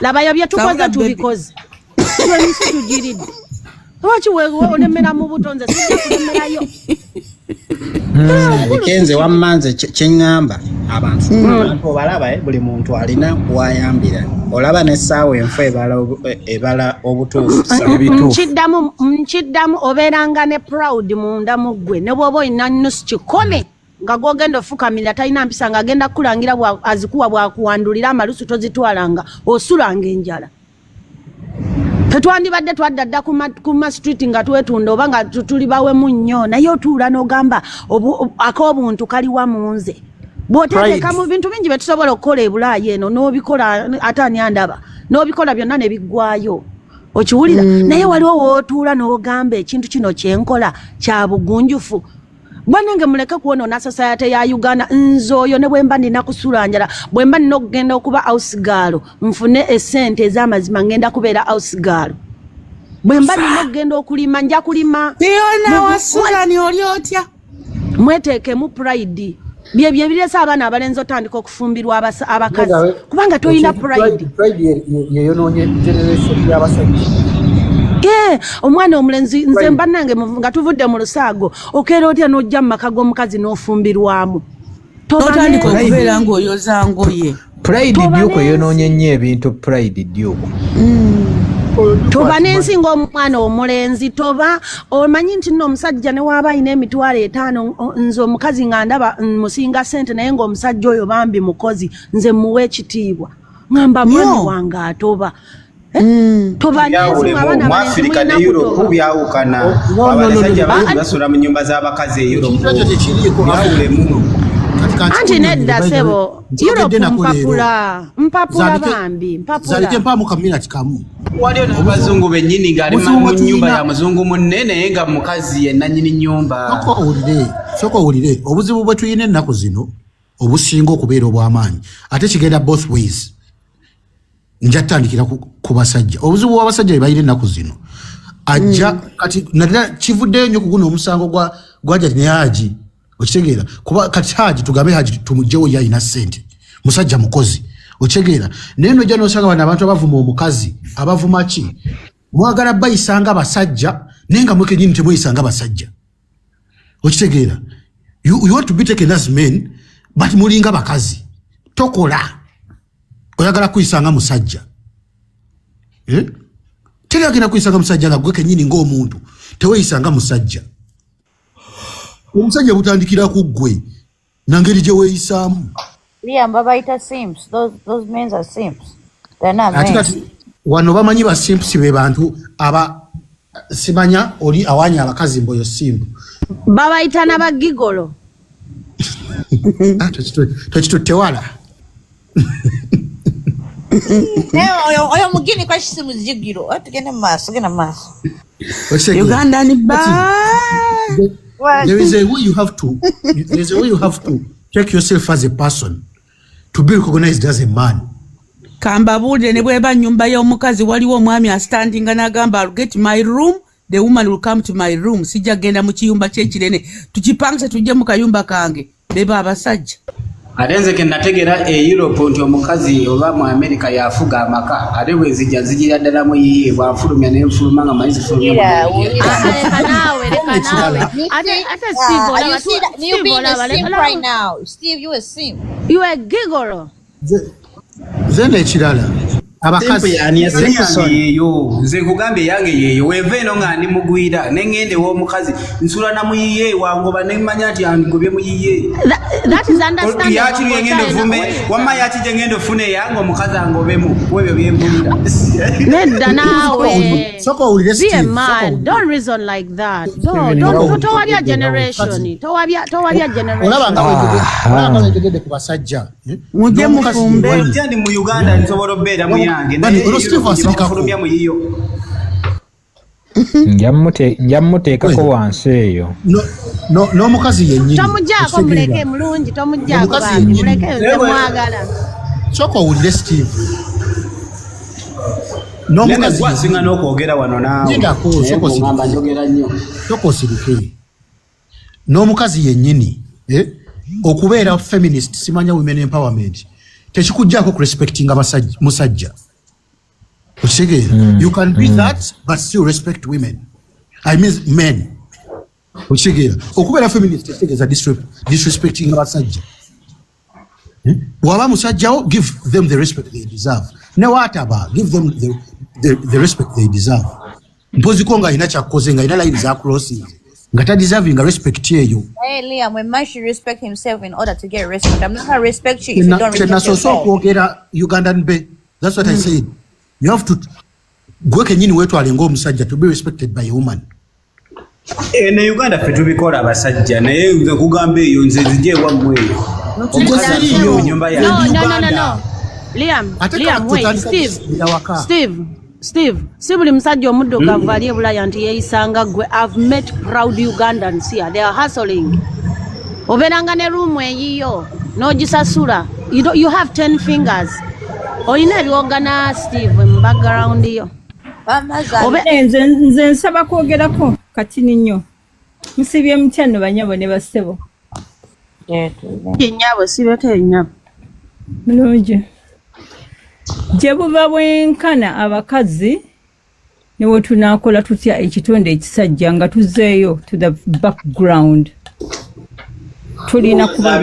Labaya byetukoze tubikoze. Twemisi tugiridde. Lwaki olemera mu butonze sijja kulemerayo. Kenze wammanze kyeŋŋamba abantu obalaba buli muntu alina wayambira olaba n'essaawa enfu ebala obutuufu nkiddamu obeeranga ne proud munda mu ggwe ne bw'oba olina nusu kikome nga gw'ogenda ofukamira talina mpisa ng'agenda kukulangira azikuwa bwakuwandulira amalusu tozitwalanga osulanga enjala. Tetwandibadde twaddadda ku ma street nga twetunda oba nga tuli bawemu nnyo naye otuula n'ogamba ak'obuntu kaliwa mu nze. Bw'oteteeka mu bintu bingi bye tusobola okukola e Bulaaya eno n'obikola ate ani andaba n'obikola byonna ne biggwayo. Okiwulira? Naye waliwo w'otuula n'ogamba ekintu kino kye nkola kya bugunjufu. Bwanange muleke kuwonoona society ya Uganda nze oyo ne bwe mba nina kusulanjala bwe mba nina okugenda okuba house girl nfune essente ez'amazima ngenda kubeera house girl. Bwe mba nina okugenda okulima nja kulima. Tiona wasulani oli otya? Mweteekemu pride. Bye biresa abaana abalenzi otandika okufumbirwa abakazi kubanga toyina pride. Pride yeyonoonye generation y'abasajja. Omwana omulenzi nze mba nange nga tuvudde mu lusaago okeera otya n'ojja mu maka g'omukazi n'ofumbirwamu. Totandika okubeera ng'oyoza ngoye. Pride Duke eyonoonye nnyo ebintu Pride Duke. Toba n'ensinga omwana omulenzi toba omanyi nti nno omusajja ne waaba alina emitwalo 5 nze omukazi nga ndaba musinga ssente naye ng'omusajja oyo bambi mukozi nze muwe ekitiibwa ngamba mwami wange atoba. Toba n'ensinga abaana Afrika ne Europe byawukana abasajja basula mu nyumba z'abakazi e Europe byawulemu. Anti nedda sebo Europe mpapula bambi mpapula. Zalike mpamu kamira kikamu. Waliyo n'abazungu bennyini ng'ali mu nnyumba ya muzungu munene nga mukazi yenna nnyini nnyumba. Soko owulire obuzibu bwe tuyina ennaku zino obusinga okubeera obw'amaanyi ate kigenda both ways. Njatandikira ku basajja obuzibu bw'abasajja bayina ennaku zino ajja kati nadala kivuddeyo nnyo kuguna omusango gwa Hajjat ne Haji okitegeera kuba kati Haji tugambe Haji tumugjewo yalina ssente musajja mukozi okitegeera naye nojja n'osanga bano abantu abavuma omukazi abavuma ki mwagala bayisanga abasajja naye nga mwekennyini temweyisanga abasajja okitegeera you want to be taken as men but mulinga bakazi tokola oyagala kuyisanga musajja tegagenda kuyisanga musajja nga gwe kennyini ng'omuntu teweyisanga musajja omusajja butandikira ku ggwe nangeri gye weeyisaamu. Babayita simps. Those men are simps. They're not men. Kati wano bamanyi ba simps be bantu aba simanya oli awanya abakazi mboyo simbu. Babayita n'abagigolo. Tewala. Oyo mugini kwa shisimu jigiro. Tugende maaso. Uganda ni There is a way you have to. There's a way you have to take yourself as a person to be recognized as a man. Kambabude ne bweba nyumba y'omukazi waliwo omwami astandinga n'agamba I'll get my room, the woman will come to my room. Sijja genda mu kiyumba ky'ekirene tukipangise tujje mu kayumba kange beba abasajja. Ate nze ke nategera e Europe nti omukazi oba mu America yafuga amaka ate bwe zijja ddala mu yiye bwafulumya n'enfuluma nga mayizi fulumya. Leka nawe. You being a simp right now. Steve, you a simp. You a gigolo. Zene ekirala abakazi yeyo nze kugambe yange yeyo weve eno nga ndi mugwira nengende w'omukazi nsula na muyiye wangoba nemanya ati angobye muyiye. That is understandable. Yaki ngende vume wama yaki ngende fune yango omukazi angobemu webyo byembulira. Nedda nawe. Soko ulire Be a man. Don't reason like that. Don't towabya generation. Towabya generation. Olaba nga wegede ku basajja Muje mufumbe. Ndi mu Uganda nsobola obeera mu yange. Fulumya mu yiyo. Njamuteekako wansi eyo. N'omukazi yennyini. Tomujjaako muleke mulungi tomujjaako bambi muleke nze mwagala. Sooka owulire Steve. N'omukazi gwasinga n'okwogera wano naawe. Ngamba njogera nnyo. Sooka osirike. N'omukazi yennyini okubeera feminist simanya women empowerment tekikujjaako ku respecting musajja. You can be that but still respect women. I mean men. Okubeera feminist tekitegeeza disrespecting abasajja. Waba musajjawo, give them the respect they deserve. Ne wataba, give them the respect they deserve. Mpoziko nga ina kyakoze nga ina line za crossing. Nga ta deserving a respect eyo. Hey Liam, when man should respect himself in order to get respect. I'm not gonna respect you if you don't respect yourself. Kwogera Ugandan be. That's what I said. You have to gwe kenyini wetu alengo omusajja to be respected by a woman. Ne Uganda fe tubikola abasajja naye nze kugamba eyo nze zijje wammwe eyo. Omusajja nyumba ya Uganda. No. Liam, wait, Steve, si buli musajja omuddugavu ali e Bulaya nti yeeyisanga gwe. I've met proud Ugandans here. They are hustling. Obeeranga ne room eyiyo n'ogisasula. You have 10 fingers. Oyina ebyogana Steve mu background yo. Nze nsaba kwogerako katini nnyo. Musibye mutyano banyabo ne basebo. Ennyabo sibeko ennyabo. Mulungi. Gye buva bwenkana abakazi ne we tunaakola tutya ekitonde ekisajja nga tuzzeeyo to the background. Tulina kuba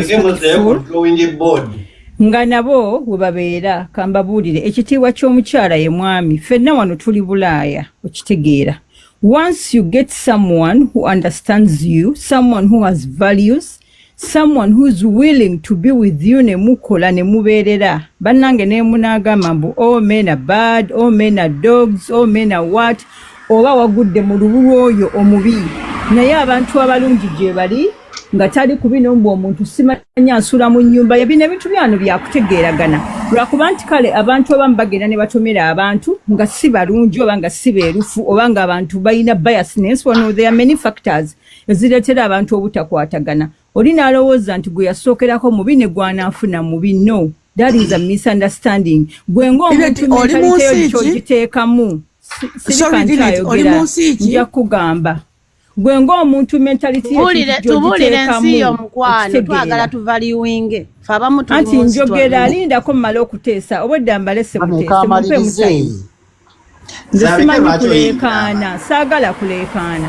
nga nabo we babeera kambabuulire ekitiibwa ky'omukyala ye mwami. Ffenna wano tuli Bulaaya okitegeera. Once you get someone who understands you, someone who has values, someone who's willing to be with you ne mukola ne mubeerera. Bannange ne munaagamba mbu all men are bad, all men are dogs, all men are what, oba wagudde mu lubulu oyo omubi. Naye abantu abalungi gye bali nga tali kubino mbu omuntu simanya asula mu nnyumba ya bino ebintu byano byakutegeeragana. Lwakuba nti kale abantu abamu bagenda ne batomera abantu nga si balungi oba nga si beerufu oba nga abantu balina biasness. One, there are many factors ezireetera abantu obutakwatagana. Oli n'alowooza nti gwe yasookerako mubi ne gw'anaafuna mubi. No, that is a misunderstanding. Gwe ng'omuntu mentalite ky'ogiteekamu. Sirikantayogera nja kugamba. Gwe ng'omuntu mentalite tubulire ensi y'omukwano twagala tuvaliwinge. Fe abamu anti njogera alindako mmala okuteesa obwedda mbalese muteese mumpe mutayi. Nze simanyi kuleekaana, saagala kuleekaana.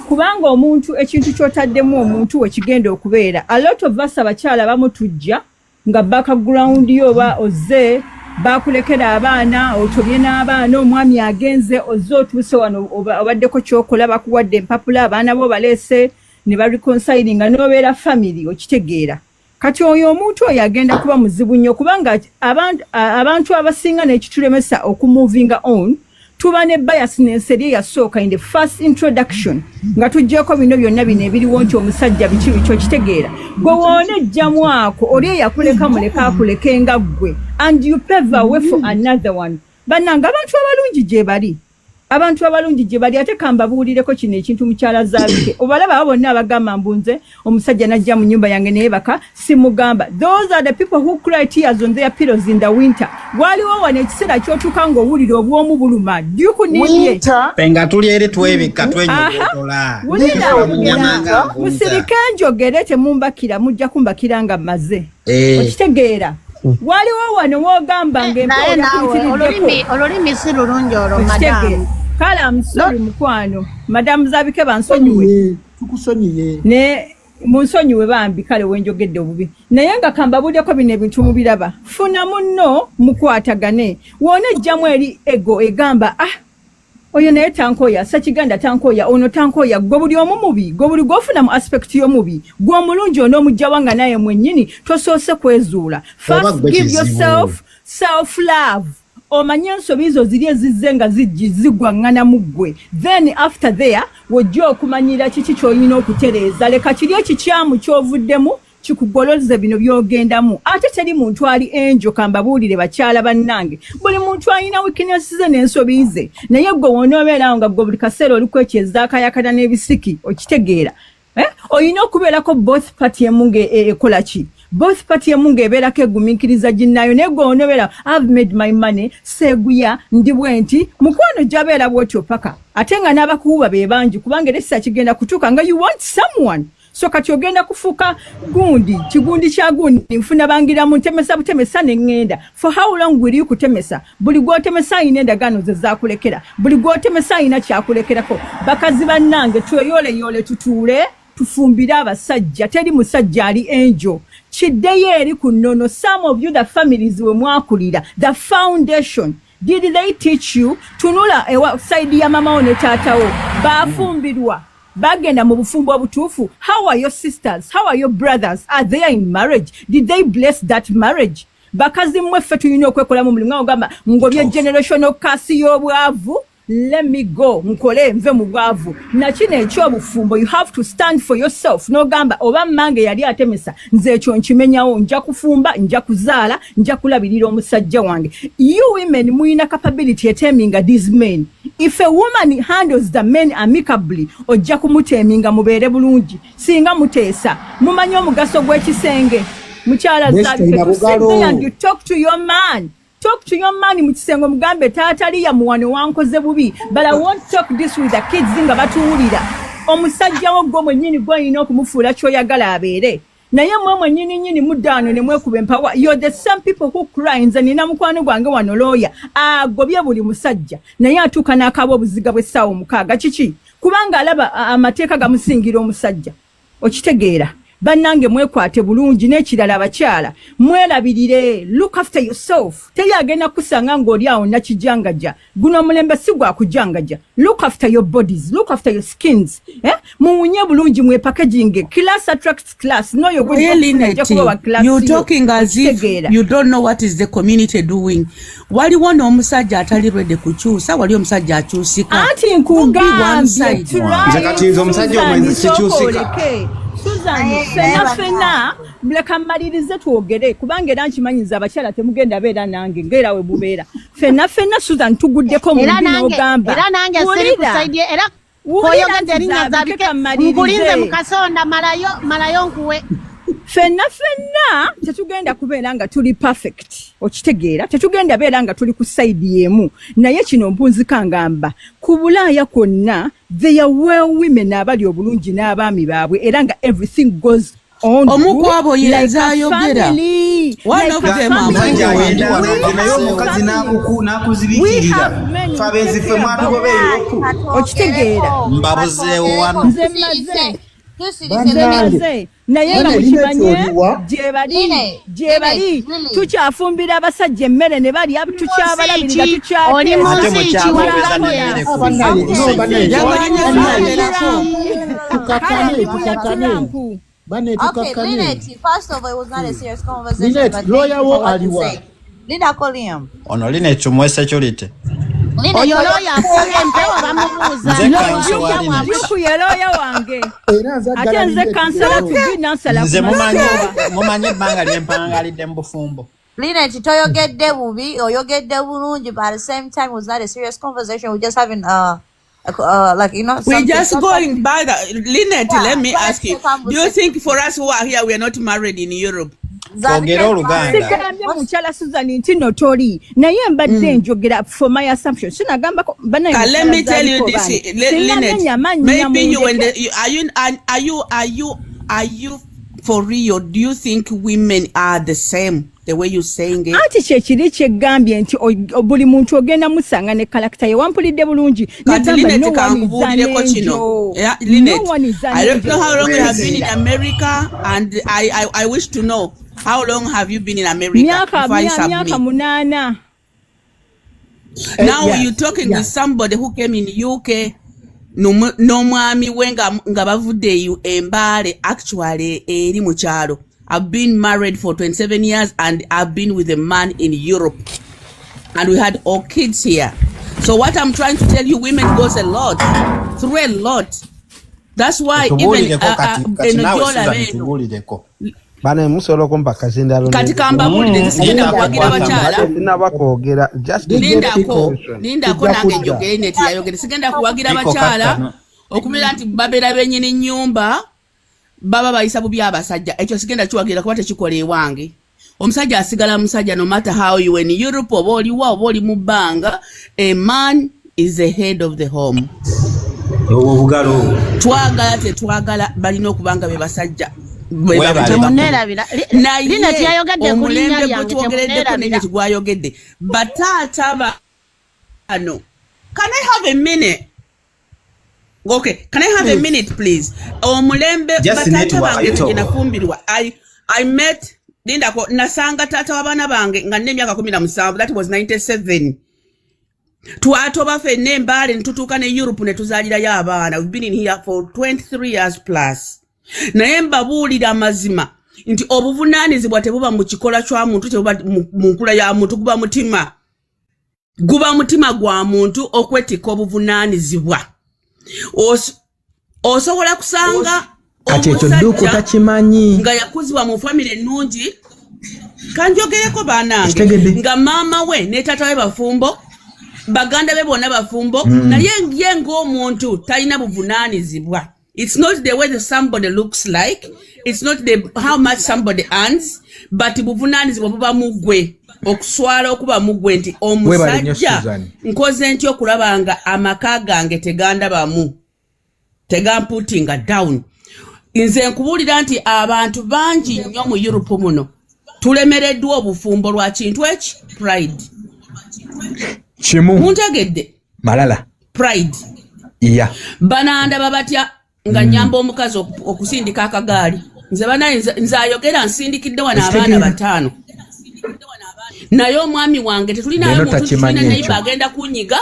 Kubanga omuntu ekintu kyotaddemu omuntu we kigenda okubeera. A lot of us abakyala bamutujja nga background yo oba ozze bakulekera abaana otobye n'abaana omwami agenze ozze otuuse wano obaddeko kyokola bakuwadde empapula abaana bo baleese ne bareconciling nga n'obeera family okitegeera. Kati oyo omuntu oyo agenda kuba muzibu nnyo kubanga abantu abasinga n'ekitulemesa okumuvinga on tuba ne biasness eri yasooka in the first introduction nga tujjeko bino byonna bino ebiriwo nti omusajja biki bikyo kitegeera. Gwe woone ejjamu ako oli eyakuleka muleka akuleke nga ggwe and you pave away for another one. Bannanga abantu abalungi gye bali. Abantu abalungi gye bali ate kambabuulireko kino ekintu mukyala zaabike. Obalaba abo bonna abagamba mbunze omusajja najja mu nnyumba yange naye baka simugamba. Those are the people who cry tears on their pillows in the winter. Waliwo wano ekiseera ky'otuuka ng'owulira obwomu buluma. Dukunidye. Penga tuli eri twebika twenyugotola. Musirike njogere temumbakira mujja kumbakira nga mmaze. Okitegeera. Waliwo wano wogamba olulimi si lulungi olwo madamu. Kale amusori mukwano. Madamu Zabike bansonyiwe. Tukusonyiye. Ne munsonyiwe bambi kale wenjogedde obubi. Naye nga kambabuddeko bino ebintu mubiraba. Funa munno mukwatagane. Woone ejjamu eri ego egamba oyo naye tankoya sakiganda tankoya ono tankoya gwe buli omu mubi gwe buli gwofuna mu aspect y'omubi gwe omulungi onoomujja wanga naye mwennyini tosoose kwezuula. First give yourself self love. Omanye ensobi zo ziri ezizze nga zigwaŋŋana mu ggwe. Then after there wojja okumanyira kiki ky'olina okutereeza. Leka kiri ekikyamu ky'ovuddemu kikugoloze bino byogendamu ate teri muntu ali enjo kambabuulire bakyala bannange buli muntu alina weaknesses ze n'ensobi ze naye gwe wonoobeerawo nga gwe buli kaseera oli kwekyezaakayakana n'ebisiki okitegeera olina okubeerako both party emu ekola ki both party emu ng'ebeerako egumiikiriza ginnayo naye gwe wonoobeera I've made my money seguya ndi bwenti mukwano gyabeera bwotyo paka ate nga n'abakuwuba be bangi kubanga era ekisa kigenda kutuuka nga you want someone so kati ogenda kufuuka kigundi kya gundi nfuna bangiramu ntemesa butemesa neŋŋenda for how long will you kutemesa buli gw'otemesa alina endagaano ze zaakulekera buli gw'otemesa alina kyakulekerako bakazi bannange tweyoleyole tutuule tufumbire abasajja teri musajja ali enjo kiddeyo eri ku nnono some of you the families we mwakulira the foundation did they teach you tunula ewa side ya mama ne taatawo baafumbirwa bagenda mu bufumbo obutuufu how are your sisters how are your brothers are they in marriage did they bless that marriage bakazi mweffe tulina okwekolamu mulimu ogamba ngobye generational kasi y'obwavu let me go nkole nve mu bwavu nakino ekyobufumbo you have to stand for yourself n'ogamba oba mmange yali atemesa nze ekyo nkimenyawo nja kufumba nja kuzaala nja kulabirira omusajja wange you women muyina capability eteminga these men if a woman handles the men amicably ojja kumuteminga mubeere bulungi singa muteesa mumanyi omugaso gw'ekisenge mukyala and you talk to your man mu kisengo mugambe taatali ya muwano wankoze bubi but I won't talk this with the kids nga batuwulira omusajja wo gwo mwennyini gw'olina okumufuula ky'oyagala abeere naye mmwe nnyini muddaano ne mwekuba empawa you're the same people who cry nze nina mukwano gwange wano looya agobye buli musajja naye atuuka n'akaaba obuziga bw'essaawa 6 kiki kubanga alaba amateeka gamusingira omusajja okitegeera bannange mwekwate bulungi n'ekirala abakyala mwerabirire look after yourself teri agenda kusanga ng'oli awo nakijangaja guno omulembe si gwa kujangaja look after your bodies look after your skins muwunye bulungi mwepackaging class attracts class no you're talking as if you don't know what is the community doing waliwo n'omusajja atali ready kukyusa wali omusajja akyusika anti nkugambye kati nze omusajja omwenzi sikyusika fena mleka mmalirize twogere kubanga era nkimanyiza abakyala temugenda beera nange ngaera we bubeera fena Susan tuguddeko mu n'ogamba era nange siri kusaidie era koyogedde erinnya zabike nkulinze mukasonda malayo nkuwe fena tetugenda kubeera nga tuli perfect okitegeera tetugenda beera nga tuli ku side yemu naye kino mpunzika ngamba ku Bulaaya kwonna there were women abali obulungi n'abaami baabwe era nga everything goes on omukwabo yezayogera naye omukazi n'akuzibikirira fabenzi ffe mwatugobeeyoku okitegeera mbabuzeewo wano naye nga mukimanye gyebali tukyafumbira abasajja emmere ne balya tukyabalabirira ono line chumwe security oyo looya afuga empewo bamubuuza yukuye looya wange ate nze kansala tubinansala nze mumanyi ebbanga lyempangalidde mu bufumbo Linet, toyogedde bubi, oyogedde bulungi, but at the same time, it was not a serious conversation. We're just having like, you know, we're just going by the Linet. Yeah, let me ask you: do you think for us who are here, we are not married in Europe? Sigamye mukyala Susan nti notori naye mbadde njogera for my assumption sinagamba ko banaye let me tell you this Linet, maybe you when are you for real? Do you think women are the same the way you saying it? Ati kyekiri kyegambye nti buli muntu ogenda musanga ne character ye wampulidde bulungi Linet kankubuulireko kino. Yeah, Linet, I don't know how long you have been in America, and I wish to know how long have you been in America? Myaka 8. Now you're talking with somebody who came in UK. No mwami wenga nga bavudde embale actually eri mu kyalo. I've been married for 27 years and I've been with a man in Europe. And we had all kids here. So what I'm trying to tell you, women goes through a lot. That's why even bana musolo kumpa kazindalo kati kambabulire zisigenda kuwagira bakyala sinabakogera just lindako nange njogere neti yayogere sigenda kuwagira bakyala okumira nti babera benyini nyumba baba bayisa bubi abasajja ekyo sigenda kiwagira kuba tekikola ewange omusajja asigala musajja no matter how you in Europe oba oliwa oba oli mu bbanga a man is the head of the home obugalo twagala tetwagala balina okubanga be basajja temuneerabira lina tiyayogedde ku linnya lyange temuneerabira gwayogedde bataata bano can I have a minute? Okay, can I have a minute please? Omulembe batata bange nafumbirwa I met Lindako nasanga tata wabana bange nga nne myaka 17 that was 97 twatoba fenne mbale ntutuka ne Europe ne tuzalira ya abaana we've been in here for 23 years plus naye mbabulira amazima nti obuvunaanizibwa tebuba mu kikola kya muntu tebuba mu nkula ya muntu guba mutima gwa muntu okwetika obuvunaanizibwa osobola kusanga kati ekyo dduuku takimanyi nga yakuzibwa mu family ennungi kanjogereko banange nga maama we ne tata we bafumbo baganda be bonna bafumbo naye ye ng'omuntu talina buvunaanizibwa. It's not the way that somebody looks like, it's not how much somebody earns, but buvunaanizibwa buba mugwe okuswala okuba mugwe nti omusajja nkoze ntyo okulabanga amaka gange tegandabamu tegamputinga down. Nze nkubulira nti abantu bangi nnyo mu Europe muno tulemereddwa obufumbo lwa kintu eki pride. Chimu muntegedde malala pride bananda babatya nga nyamba omukazi okusindika akagaali nze banaye nze ayogera nsindikidde wana abaana batano naye omwami wange tetulinayo muntu tulina naye agenda kunyiga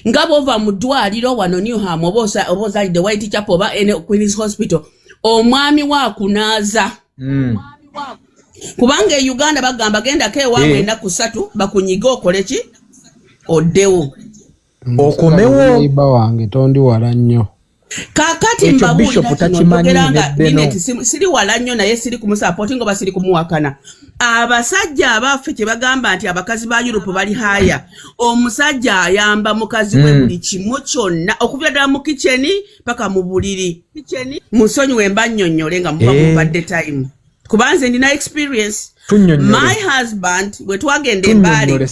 nga bova mu ddwaliro wano Newham obozalidde White Chapel oba Queen's Hospital omwami wakunaaza kubanga e Uganda bagamba genda keewaabwe ennaku 3 bakunyiga okoleki oddewo okomewo iba wange tondi wala nnyo kakati mbabulira siri wala nnyo naye siri kumusapoti ngoba siri kumuwakana abasajja abaffe kye bagamba nti abakazi ba Europe bali haya omusajja ayamba mukazi we buli kimu kyonna okuvira ddala mu kitcheni paka mu buliri musonyi wemba nnyonnyole nga muba mubadde time kubanze ndina experience. My husband, we twagende Mbale.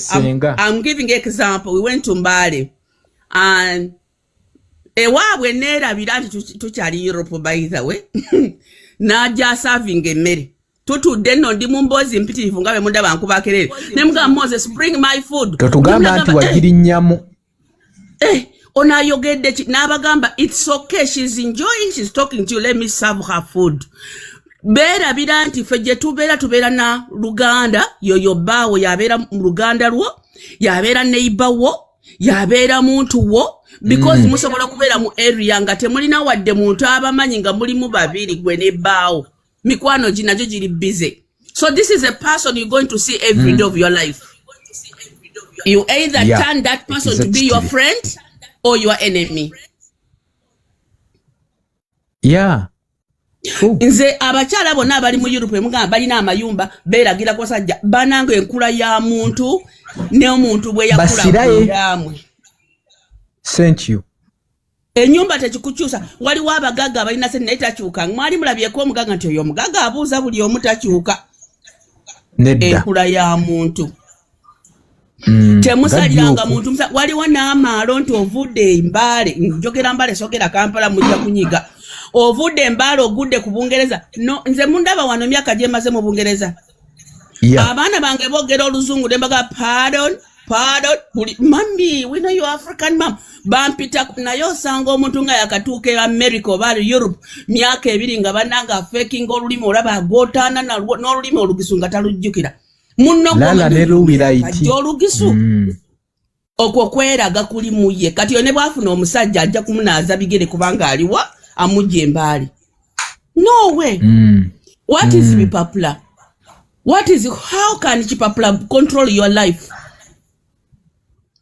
I'm giving example. We went to Mbale. And ewaabwe neerabira nti tukyali Europe by the way. Najja serving emmere. Tutudde nno ndi mu mboozi mpitirivu nga bwe mudaba nkubakerere. Ne mugamba Moses, bring my food. Totugamba nti wagirinyamu. Ono ayogedde n'abagamba it's okay, she's enjoying, she's talking to you, let me serve her food. Bera biranti feje tubeera na Luganda yoyo bawo yabeera mu Luganda lwo yabeera neighbor wo yabeera muntu wo because musobola kubeera mu area nga temulina wadde muntu abamanyi nga mulimu babiri gwe ne bawo mikwano ginajo giri busy. So this is a person you're going to see every day of your life. You either turn that person to be your friend or your enemy. Nze abakyala bonna abali mu Europe mugamba balina amayumba beeragira ko sajja banange enkula ya muntu ne omuntu bwe yakula yamwe. Thank you. Enyumba tekikukyusa waliwo abagaga balina sente naye takyuka mwali mulabyeko omugaga nti oyo omugaga abuuza buli omu takyuka enkula ya muntu. Temusaliranga muntu waliwo n'amaalo nti ovudde Mbale njogera Mbale sogera Kampala mujja kunyiga ovudde Mbale ogudde ku Bungereza no nze mundaba wano myaka gye maze mu Bungereza abaana bange boogera oluzungu ne mbaga pardon mami we know you African mom bampita naye osanga omuntu nga yakatuuka America oba Europe myaka 2 nga bananga faking olulimi olaba agotaana n'olulimi olugisu nga talujjukira munno olugisu okwo kweraga kuli muye kati yone bwafuna omusajja ajja kumunaaza bigere kubanga aliwa amujje Mbale. No way. What is Bipapula? How can Chipapula control your life?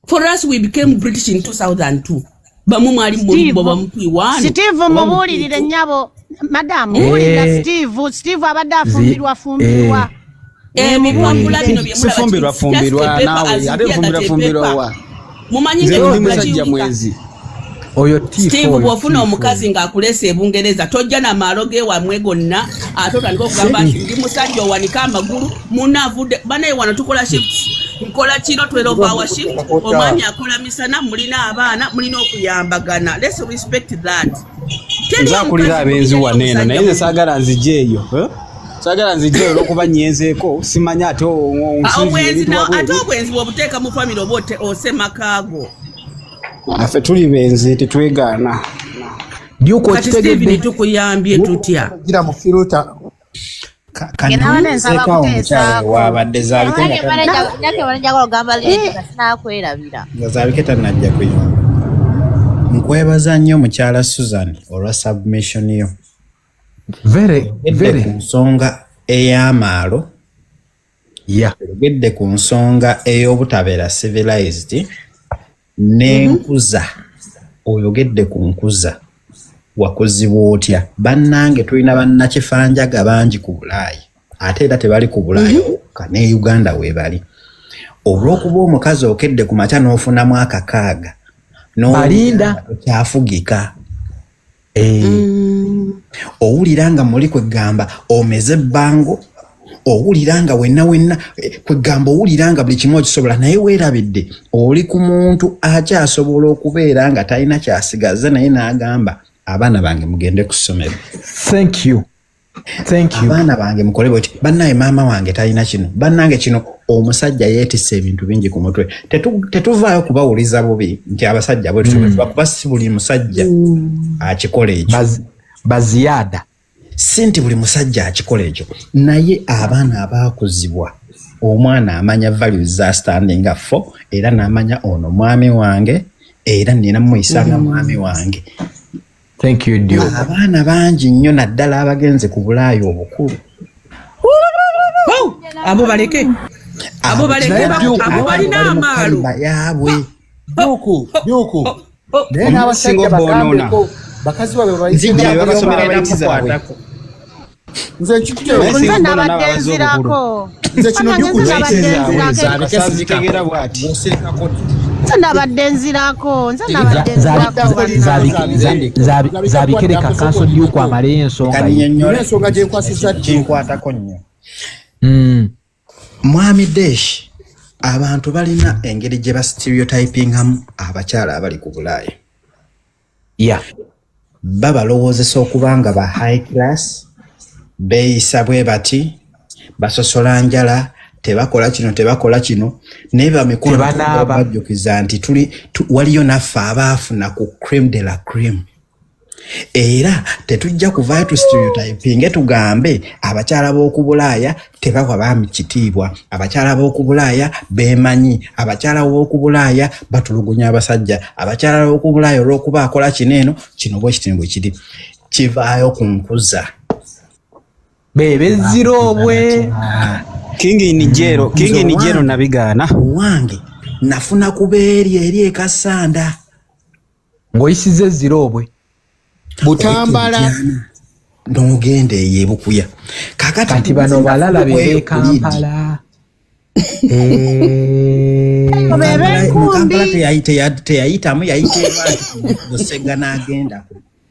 For us, we became British in 2002. Bamu mwali mbulibo bampi wano. Steve mubulirire nyabo. Madam, mpulira Steve abadde afumbirwa. Mukwambula bino bye mulaba. Fumbirwa nawe, ate fumbirwa wa. Mumanyi nze musajja mwezi. Oyo Steve bw'ofuna omukazi ng'akulesa ebungereza tojja na maalo ge wamwe gonna ate otandika okugamba nti ndi musajja owanika amagulu munaavudde banaye wano tukola shifts nkola kiro 12 hour shift omwami akola misana mulina abaana mulina okuyambagana. Let's respect that. Nzakulira abenzi waneeno naye nze saagala nzije eyo. Saagala nzije olw'okuba nyenzeeko simanya ate ate obwenzi bw'obuteeka mu famire oba osemakaago. Affe tuli benzi tetwegaana. Kati Steve tukuyambye tutya. Gira mu filter. Kanyeseekawo omukyalo wabadde zaabiketa najja kuyamba. Nkwebaza nnyo mukyala Susan olwa submission yo. Very ku nsonga ey'amaalo. Ogedde ku nsonga ey'obutabeera civilized. N'enkuza oyogedde ku nkuza wakozibwa otya. Bannange tulina bannakifanjaga bangi ku Bulaayi ate era tebali ku Bulaayi wokka ne Uganda weebali. Olw'okuba omukazi okedde ku makya n'ofunamu akakaaga n'olinda kyafugika. Owulira nga muli kwegamba omeze ebbango, owulira nga wenna kwegamba owulira nga buli kimu okisobola naye weerabidde oli ku muntu akyasobola okubeera nga talina kyasigaza naye n'agamba abaana bange mugende ku ssomero. Thank you. Abaana bange mukole bweti bannaye maama wange talina kino bannange kino. Omusajja yeetisse ebintu bingi ku mutwe. Tetuvaayo kubawuliza bubi nti abasajja bwe tusobola kuba si buli musajja akikola ekyo. Baziyaada. Si nti buli musajja akikola ekyo naye abaana abaakuzibwa omwana amanya values za standing up for era n'amanya ono mwami wange era nina muyisanga mwami wange. Thank you Dio. Abaana bangi nnyo naddala abagenze ku Bulaayi obukulu. Abo baleke abo balina amaalo yaabwe. Nyuku. Naye n'abasajja bagambeko bakazi babe bayizira babasomera abayizi zaabwe. Nze nabadde nzirako. Nze kino Nyuku zaabitegeera bw'ati. Nabadde nzirako. Zabikereka kanso Nyuku amaleyo ensonga gyenkwasizza kinkwatako nnyo. Mwami Desh, abantu balina engeri gye bastereotypingamu abakyala abali ku Bulaayi. Babalowoozesa okuba nga ba high class, beeyisa bwe bati, basosola njala, tebakola kino, naye bamikono bajjukiza nti waliyo naffe abaafuna ku creme de la creme. Era tetujja kuvaayo tu stereotyping tugambe abakyala b'oku Bulaaya tebawa baami kitiibwa, abakyala b'oku Bulaaya beemanyi, abakyala b'oku Bulaaya batulugunya abasajja, abakyala b'oku Bulaaya olw'okuba akola kino bwe kiri kivaayo ku nkuza. Bebeziro obwe. Kingi Nijero nabigaana. Wange nafuna kubeeri eri ekasanda. Ng'oyisize ziro obwe. Butambala n'ogenda eyebukuya kati bano balala bebe Kampala. Kampala teyayitamu yayiteeba Busega n'agenda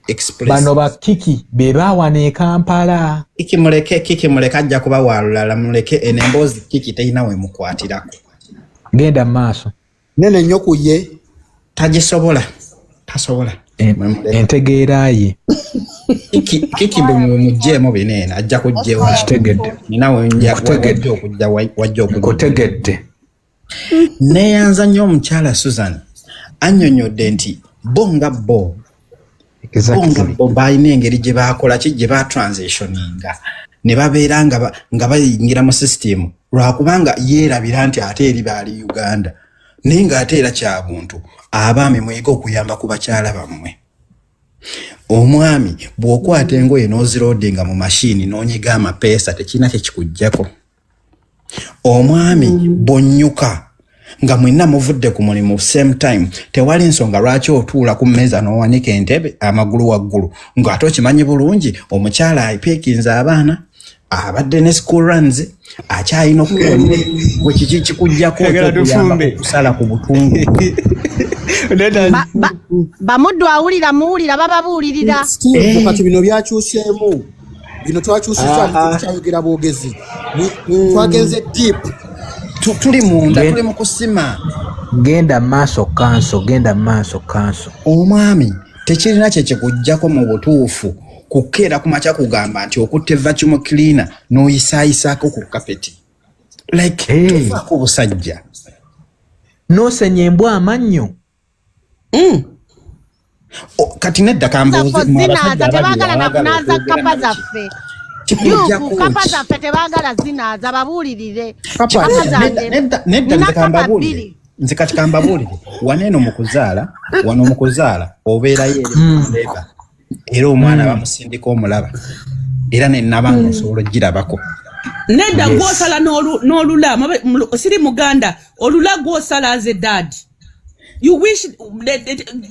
express. Bano bakiki bebawana e Kampala. Kiki muleke ajja kuba walulala muleke enemboozi kiki teyina we mukwatirako. Genda maaso. Nene nnyo ku ye tasobola. Entegeera ye. Kiki bwe mujjeemu bineena ajja kujjewa. Kitegedde. Ninawe wajja okutegedde. Neeyanza nnyo omukyala Susan annyonnyodde nti bo balina engeri gye baakola gye batransitioninga ne babeera nga bayingira mu system lwakubanga yeerabira nti ate eri baali Uganda naye ng'ate era kya buntu. Abaami muyige okuyamba ku bakyala bammwe. Omwami bw'okwata engoye n'oziroodinga mu mashini n'onyiga amapeesa tekirina kye kikuggyako. Omwami bw'onnyuka nga mwenna muvudde ku mulimu same time tewali nsonga lwaki otuula ku mmeeza n'owanika entebe amagulu waggulu ng'ate okimanyi bulungi omukyala ayipeekinza abaana abadde ne school runs akyalina okuwona bwe kiki kikujjako okuyamba okusala ku butundu bamuddu awulira muwulira bababuulirira kati bino byakyuseemu bino twakyusizza tukyayogera bwogezi twagenze deep tuli munda tuli mu kusima genda maaso kanso omwami tekirina kye kikujjako mu butuufu kukeera kumakya kugamba nti okutte vacuum cleaner n'oyisaayisaako ku kapeti like tofaako busajja n'osenya embwa amannyo kati nedda kambuuzinaaza tebaagala nakunaaza kapa zaffe yuku kapa zaffe tebaagala zinaaza babuulirire nedda nze kati kambabuulire wano mu kuzaala obeerayo eri era omwana bamusindika omulaba era nenabanga osobola ogirabako nedda gwosala n'olula siri muganda olula gwosala as a dad. You wish,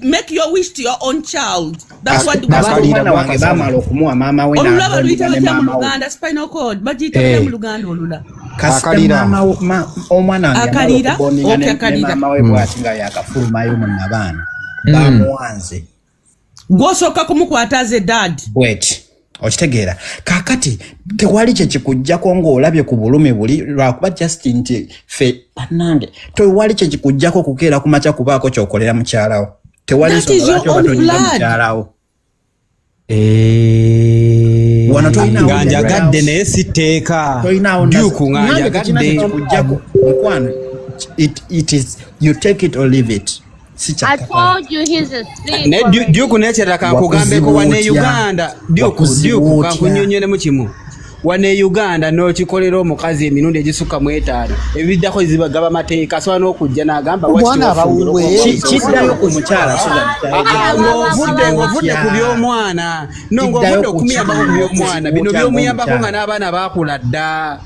make your wish to your own child. That's what the olula luita batya mu Luganda spinal cord bagita batya mu Luganda olula omwana akalira akalira mama we bwati nga yakafulumayo mu nabaana bamuwanze gwosoka kumukwata as a dad wait okitegeera kakati tewali kye kikujjako ng'olabye ku bulumi buli lwakuba just nti fe bannange tewali kye kikujjako kukeera ku makya kubaako ky'okolera mukyalawo tewali nsonga batonyera mukyalawo wano nga njagadde naye siteeka duku nga njagadde kikujjako mukwano it is you take it or leave it. I told you he's a sleeper. Duku nekera kankugambeko wane Uganda. Duku kankunyonyere mu kimu. Wane Uganda no kikolera omukazi emirundi egisukka mu 5 ebiddako zibagaba mateeka so n'okujja n'agamba kiddayo ku mukyala ng'ovudde ku by'omwana ng'ovudde okumuyambako ku by'omwana bino by'omuyambako nga n'abaana baakula dda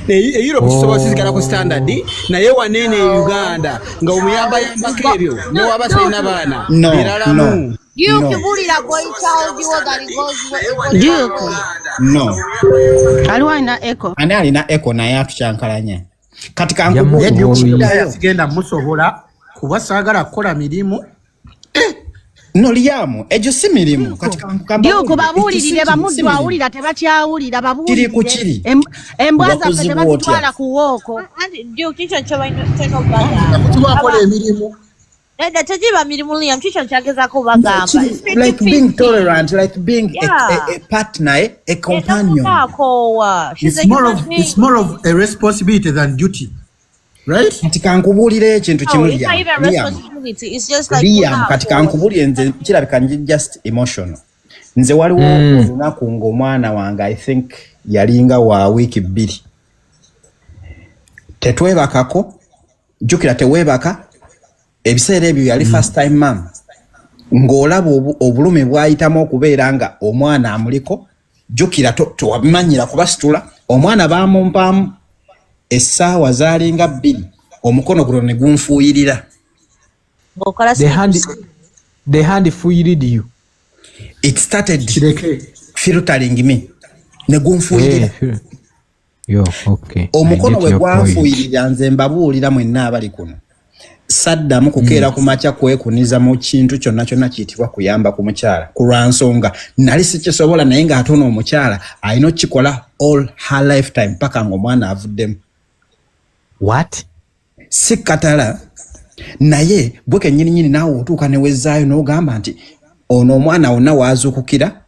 Europe kisobola sizigala ku standard naye wanene Uganda nga omuyambayambako ebyo newaba talina baana biralamu Bulira boy child you that goes Duke. No. Alina echo. Ani alina echo naye atukyankalanya. Katika sigenda musobola kuba saagala kukola mirimu. No liyamu ejo si mirimu katika nkamba. Duke babuulirire bamuddu awulira tebakyawulira babuulirire. Kiri ku kiri. Embwa zaffe tebazitwala ku wooko. Duke kicho kyo bada. Tubakola emirimu. Tajiba mirimu liam kicho kyagezako bagamba. Like being tolerant, like being a partner, a companion. It's more of a responsibility than duty. Right? Katika nkubulire ekintu kimu it's just like katika nkubulire nze kirabika just emotional. Nze waliwo olunaku ng'omwana wange I think yalinga wa wiki 2. Tetwebakako, jukira tewebaka. Ebiseera ebyo yali first time mom ng'olaba obulume bwayitamu okubeera nga omwana amuliko jjukira towabimanyira kubasitula omwana baamumpaamu essaawa zaalinga 2 omukono guno ne gunfuuyirira the hand fuyirid you it started filtering me ne gunfuuyirira omukono we gwanfuuyirira nze mbabuulira mwenna abali kuno saddamu kukeera ku makya kwekuniza mu kintu kyonna kyonna kiyitibwa kuyamba ku mukyala ku lwansonga nali sikisobola naye ng'ate omukyala alina okikola all her lifetime paka ng'omwana avuddemu what si katala naye bwe kennyini naawe otuuka ne wezzaayo n'ogamba nti ono omwana wonna waazuukukira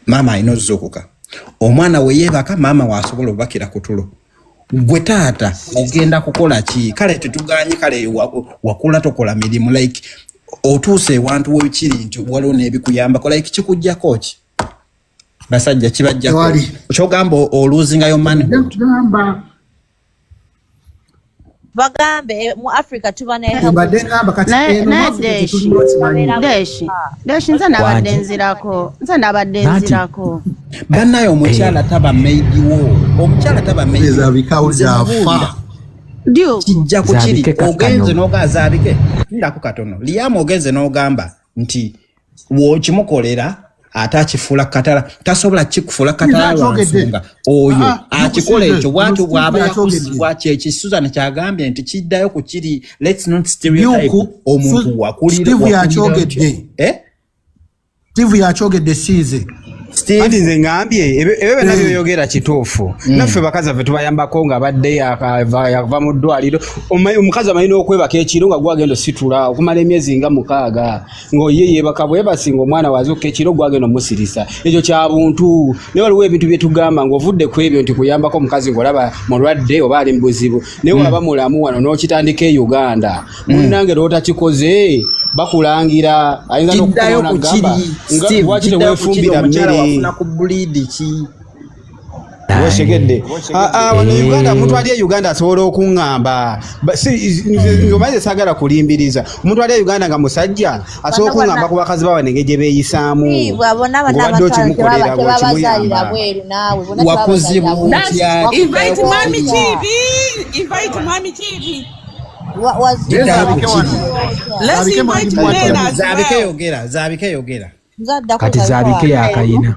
maama alina ozuukuka omwana we yeebaka maama waasobola obakira ku tulo gwe taata ogenda kukola ki kale tetuganye kale wakula tokola mirimu like otuuse ewantu wekiri nti waliwo n'ebikuyambako like kikujjako ki basajja kibajjako kyogamba oluzingayo manhood bagambe mu Africa tuba Deshi nze nabadde nzirako bannayo omukyala taba maidi wo omukyala taba maidi bikawulira afa kijja ku kiri ogenze n'ogazaabike ndako katono liyamu ogenze n'ogamba nti wokimukolera ate akifuula katala tasobola kikufuula katala lwansonga oyo akikola ekyo bwatyo bw'aba yakusibwa kyekisuzana kyagambye nti kiddayo ku kiri let's not stereotype omuntu wakulira Steve yakyogedde siize Andi nze ngambye ebyo nabyo yogera kituufu naffe bakazi ffe tubayambako nga badde yava mu ddwaliro omukazi amalina okwebaka ekiro nga gwagenda ositula okumala emyezi nga 6 ng'oye yeebaka bwebasinga omwana wazuuka ekiro gwagenda omusirisa ekyo kya buntu naye waliwo ebintu bye tugamba ng'ovudde ku ebyo nti kuyambako omukazi ng'olaba mulwadde oba ali mu buzibu naye waba mulamu wano n'okitandika e Uganda munnange lw'otakikoze bakulangira ayinza n'okukubona gamba waki teweefumbira mmere wafuna ku bleed ki washegedde wano Uganda omuntu ali e Uganda asobola okuŋŋamba omaze saagala kulimbiriza omuntu ali e Uganda nga musajja asobola okuŋŋamba ku bakazi bawanenge gye beeyisaamu obadde okimukolera bwekimuyamba wakoze butya zaabike yogera kati zaabike yakayina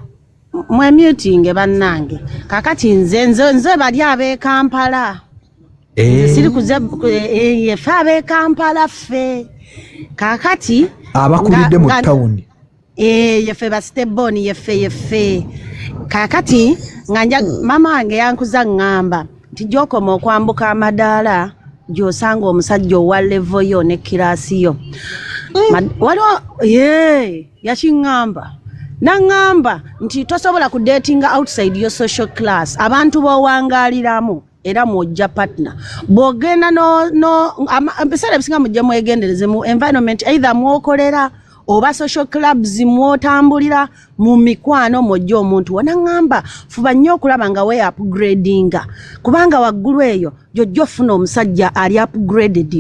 mwemutinge bannange kakati nze bali ab'e Kampala siri kuze yefe ab'e Kampala ffe kakati abakulidde mu tawuni yefe basteboni yefe kakati nganja mama wange yankuza ngamba nti gyokoma okwambuka amadaala gyosanga omusajja owa level yo ne kirasi yo waliwo yakiŋŋamba naŋŋamba nti tosobola ku dating outside your social class abantu b'owangaaliramu era mwojja partner bw'ogenda ebiseera ebisinga mujja mwegendereze mu environment either mwokolera oba social clubs mwotambulira mu mikwano mwojja omuntu wanaŋŋamba fuba nnyo okulaba nga we upgradinga kubanga waggulu eyo jojja ofuna omusajja ali upgraded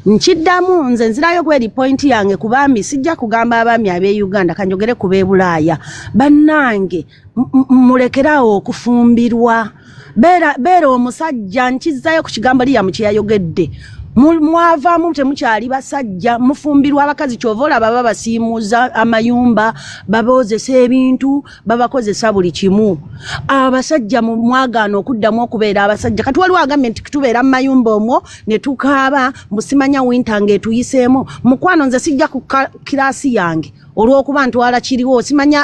nkiddamu nze nzirayo kweri point yange ku baami sijja kugamba abaami ab'e Uganda kanjogere ku b'e Bulaaya bannange mulekerawo okufumbirwa beera omusajja nkizzayo ku kigambo Liam kye yayogedde mwavaamu temukyali basajja mufumbirwa abakazi kyova olaba babasiimuuza amayumba baboozesa ebintu babakozesa buli kimu abasajja mwagaana okuddamu okubeera abasajja kati waliwo agambye nti tubeera mu mayumba omwo ne tukaaba musimanya winta ng'etuyiseemu mukwano nze sijja ku kirasi yange olw'okuba ntwala kiriwo simanya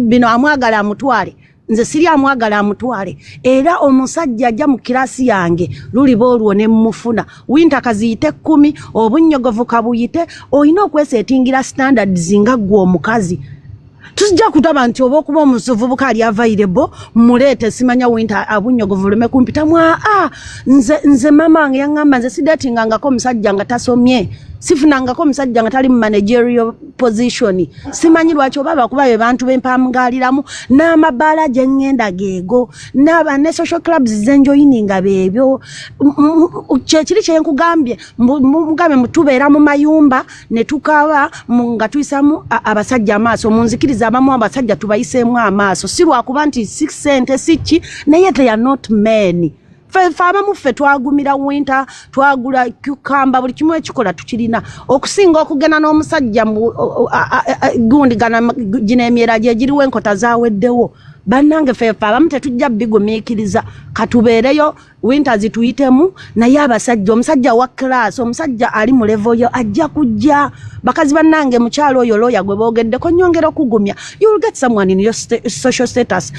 bino amwagala amutwale nze siri amwagala amutwale era omusajja ajja mu kirasi yange luliba olwo ne mufuna winta kaziyite 10 obunnyogovu kabuyite olina okwesetingira standards nga ggwe omukazi tujja kutaba nti oba okuba omuvubuka ali available muleete simanya winta abunnyogovu lume kumpita nze mama wange yaŋŋamba nze sidatingangako omusajja nga tasomye sifunangako omusajja nga tali mu managerial position simanyi lwaki oba bakuba be bantu bempamugaaliramu n'amabaala gye ŋŋenda geego ne social clubs zenjoyininga beebyo kyekiri kyenkugambye mugambe mutubeera mu mayumba ne tukaaba nga tuyisamu abasajja amaaso munzikiriza abamu abasajja tubayiseemu amaaso si lwakuba nti 6 cent siki naye they are not men fe abamu ffe twagumira winter twagula cucumber buli kimu ekikola tukirina okusinga okugenda n'omusajja gundi gina emyera gye giriwo enkota zaaweddewo bannange ffe abamu tetujja bigumiikiriza katubeereyo winter zituyitemu naye abasajja omusajja wa class omusajja ali mu level yo ajja kujja bakazi bannange mukyalo oyo looya gwe boogeddeko nnyongera okugumya you will get someone in your social status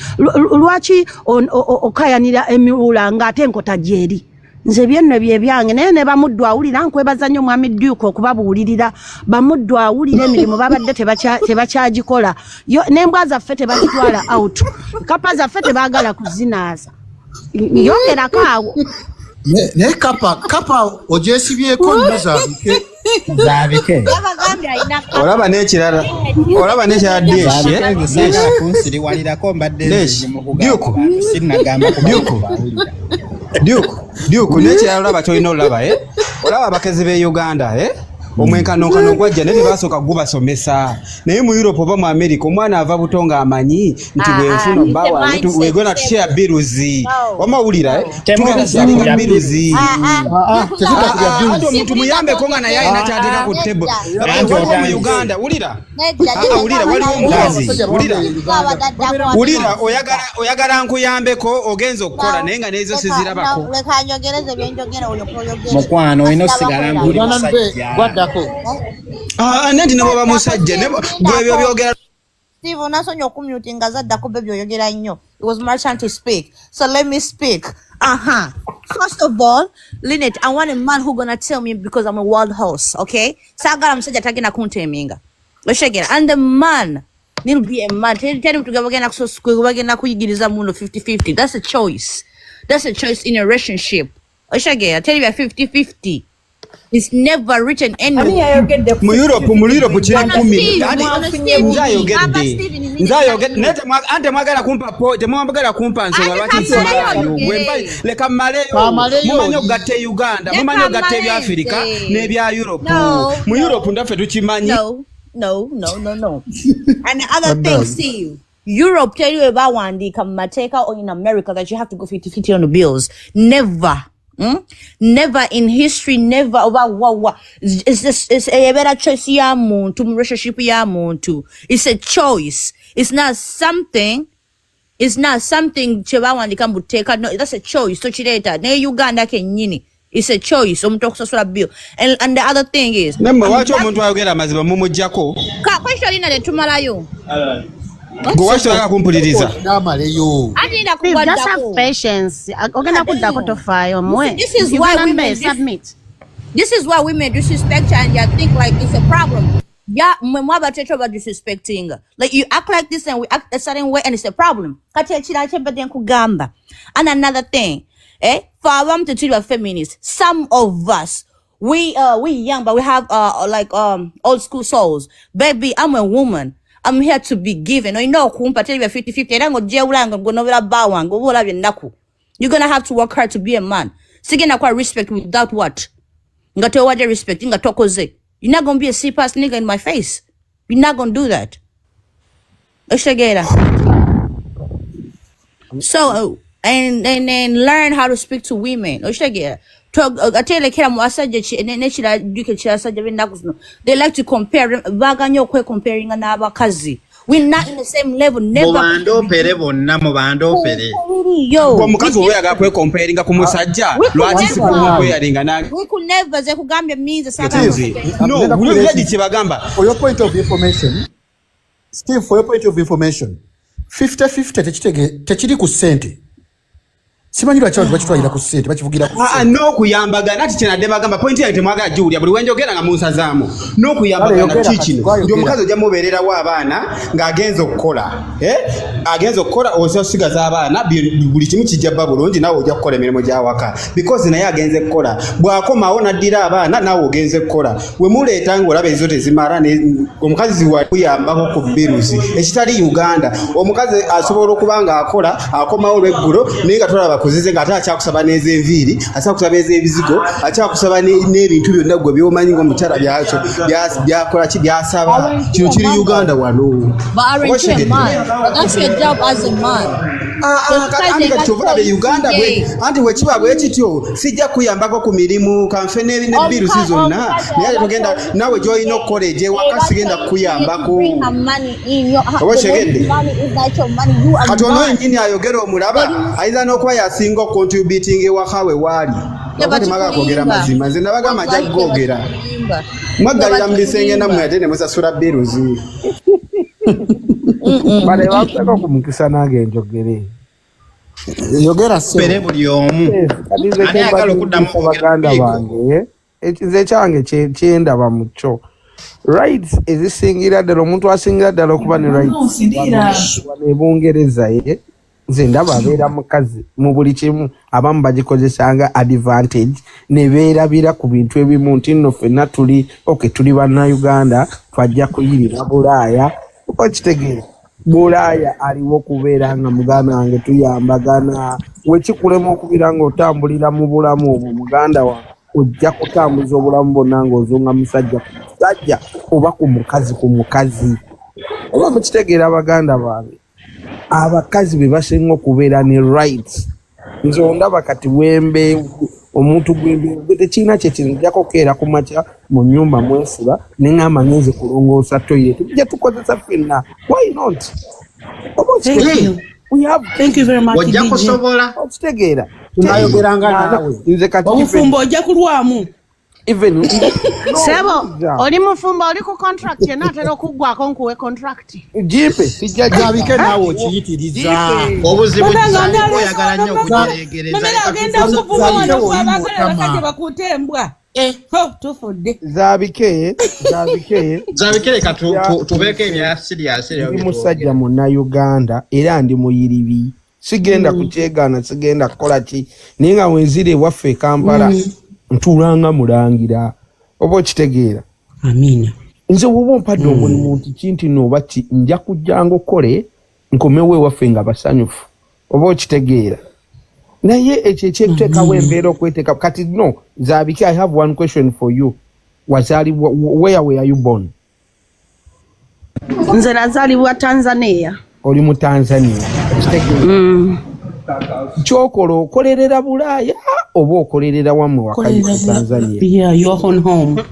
lwaki okayanira emiwula ng'ate enkota gyeri nze byenno bye byange naye ne bamuddu awulira nkwebaza nnyo mwami Duke okubabuulirira bamuddu awulira emirimu babadde tebakyagikola n'embwa zaffe tebazitwala out kapa zaffe tebaagala kuzinaaza yongerako awo naye kapa ogyesibyeko nnyo zaabike olaba n'ekirala kunsiriwalirako mbadde Duke n'ekirala olaba kyolina olaba olaba abakazi b'e Uganda omwenkanonkano gwajja naye tebasooka gubasomesa naye mu Europe oba mu America omwana ava buto nga amanyi nti bwenfuna obba wange wegona tushare biruzi wamawulira tugenda sharinga biruzi ate omuntu muyambeko nga naye alina kyateeka ku tebo waliwo mu Uganda wulira waliwo omukazi wulira oyagala nkuyambeko ogenza okukola naye nga nezo sizirabako mukwano olina osigala ng'oli musajja nenti ne bwoba musajja gwebyo byogera Steve, unasonyo kumute ngazadda ko bebyo yogera nnyo. It was my chance to speak. So let me speak. First of all, Lynette, I want a man who gonna tell me because I'm a wild horse, okay? Sagala msajja tagina kunteminga. Oshegera. And the man will be a man. Tell him to go again na kuyigiriza muno 50-50. That's a choice. That's a choice in a relationship. Oshegera. Tell you 50-50. It's never written anywhere. Mu Europe kiri 10 nzayogedde nete ante mwagala kumpa temwagala kumpa nsonga lwaki simalayo gwempai leka maleyo mumanyo gatte Uganda mumanyo gatte ebya Africa n'ebya Europe mu Europe ndaffe tukimanyi no and the other thing, Steve, Europe tell you about wandika mateka or in America that you have to go 50-50 on the bills. Never. Never in history, never over it's a better choice ya muntu relationship ya muntu. It's a choice. It's not something cheba wandika muteka. No, that's a choice. So chileta ne Uganda kenyini. It's a choice. Bill. And the other thing is Nemba wacho omuntu ayogera maziba mumujjako. Question ina de tumalayo. Just have patience. This is why women disrespect you and you think like it's a problem. Yeah, about disrespecting. Like you act like this and we act a certain way and it's a problem. And another thing, for them to treat feminists, some of us we young but we have old school souls. Baby, I'm a woman. I'm here to be given. You know, 50-50. You're gonna have to work hard to be a man. Sigena kwa respect without what? Ngate wade respect. Ngatokoze. You're not gonna be a C-pass nigga in my face. You're not gonna do that. So and learn how to speak to women. They like to compare. We're not in the same level. Never. We could never. No, for your point of information, Steve, for your point of information, 50-50 techiri ku sente. Simanyira chawo bachitwalira ku sente bachivugira ku sente. No kuyambaga nati chena de bagamba point ya temwaga Julia buli wenjogera nga munsazamo no kuyambaga na chichino ndio mukazo jya muberera wa abana nga agenzo kukola agenzo kukola ososigaza abana buli kimu kijja babulonji nawe ojja kukola emirimo gya waka because naye agenze kukola bwakoma ona dira abana nawe ogenze kukola we muleta ngo labe zote zimara ne omukazi wa kuyambako ku biruzi ekitali Uganda omukazi asobola kubanga akola akoma olweggulo ninga tola bakozize ngata akyakusaba neze enviri asakusaba neze ebizigo akyakusaba n'ebintu byonna gwe byomanyi ngo mukyala byakyo byakola ki byasaba kino kiri Uganda wano. That's your job as a man. Uganda bwe anti wekiba bwe kityo sijja kuyambako ku mirimu kanfe n'ebiru zonna naye togenda nawe joyino college wakasigenda kuyambako obashegedde katono engini ayogera omulaba aiza n'okuba yasinga contributing ewakawe wali temaga kwogera mazima nze nabaga majja kugogera mwagalira mu bisenge nammwe ate ne musasula biruzi bale wakusaka kumukisa nange njogere yogera pere buli omu ani akalo kuddamu baganda bange ekize kyange kyendaba muco rights ezisingira ddala omuntu asingira ddala okuba ne rights nebungereza ye nze ndaba abeera mukazi mu buli kimu abamu bagikozesanga advantage nebeerabira ku bintu ebimu nti nno ffenna tuli bannayuganda twajja kuyirira bulaaya okitegeera bulaaya aliwo okubeera nga muganda wange tuyambagana wekikulema okubeera nga otambulira mu bulamu obwo muganda wange ojja kutambuza obulamu bonna ng'ozunga musajja ku musajja oba ku mukazi oba mukitegeera baganda bange abakazi be basinga okubeera ne rights nze ondaba kati wembe omuntu gwembe tekiina kyekinjako keera ku makya mu nnyumba mwesiba neŋŋamba ngenze kulongoosa toilet tujja tukozesa ffenna why not ojja kusobola okitegeera tunayogeranga naawe nze kati obufumbo ojja kulwamu even Sebo, oli mufumba oli ku contract yena atera okuggwako nkuwe contract. Jipe, sijja jabike naawe okiyitiriza. Obuzibu oyagala nnyo okujeregereza. Mamela agenda okuvuma wano kwabagala bakajja bakutembwa. Tufudde. Zabike leka tubeeko ebya serious. Ndi musajja Munnayuganda era ndi muyiribi. Sigenda kukyegana, sigenda kukola ki. Naye nga wenzire waffe Kampala. Ntulanga mulangira oba okitegeera amina nze woba ompadde omulimu nti kinti nooba ki nja kujjanga okole nkomewo ewaffe nga basanyufu oba okitegeera naye ekyo ekyetuteekawo embeera okweteeka kati no Zabike, I have one question for you. Where were you born? Nze nazaalibwa Tanzania. Oli mu Tanzania. Kyokola okolerera Bulaaya oba okolerera wammwe wakati mu Tanzania? Yeah, your home.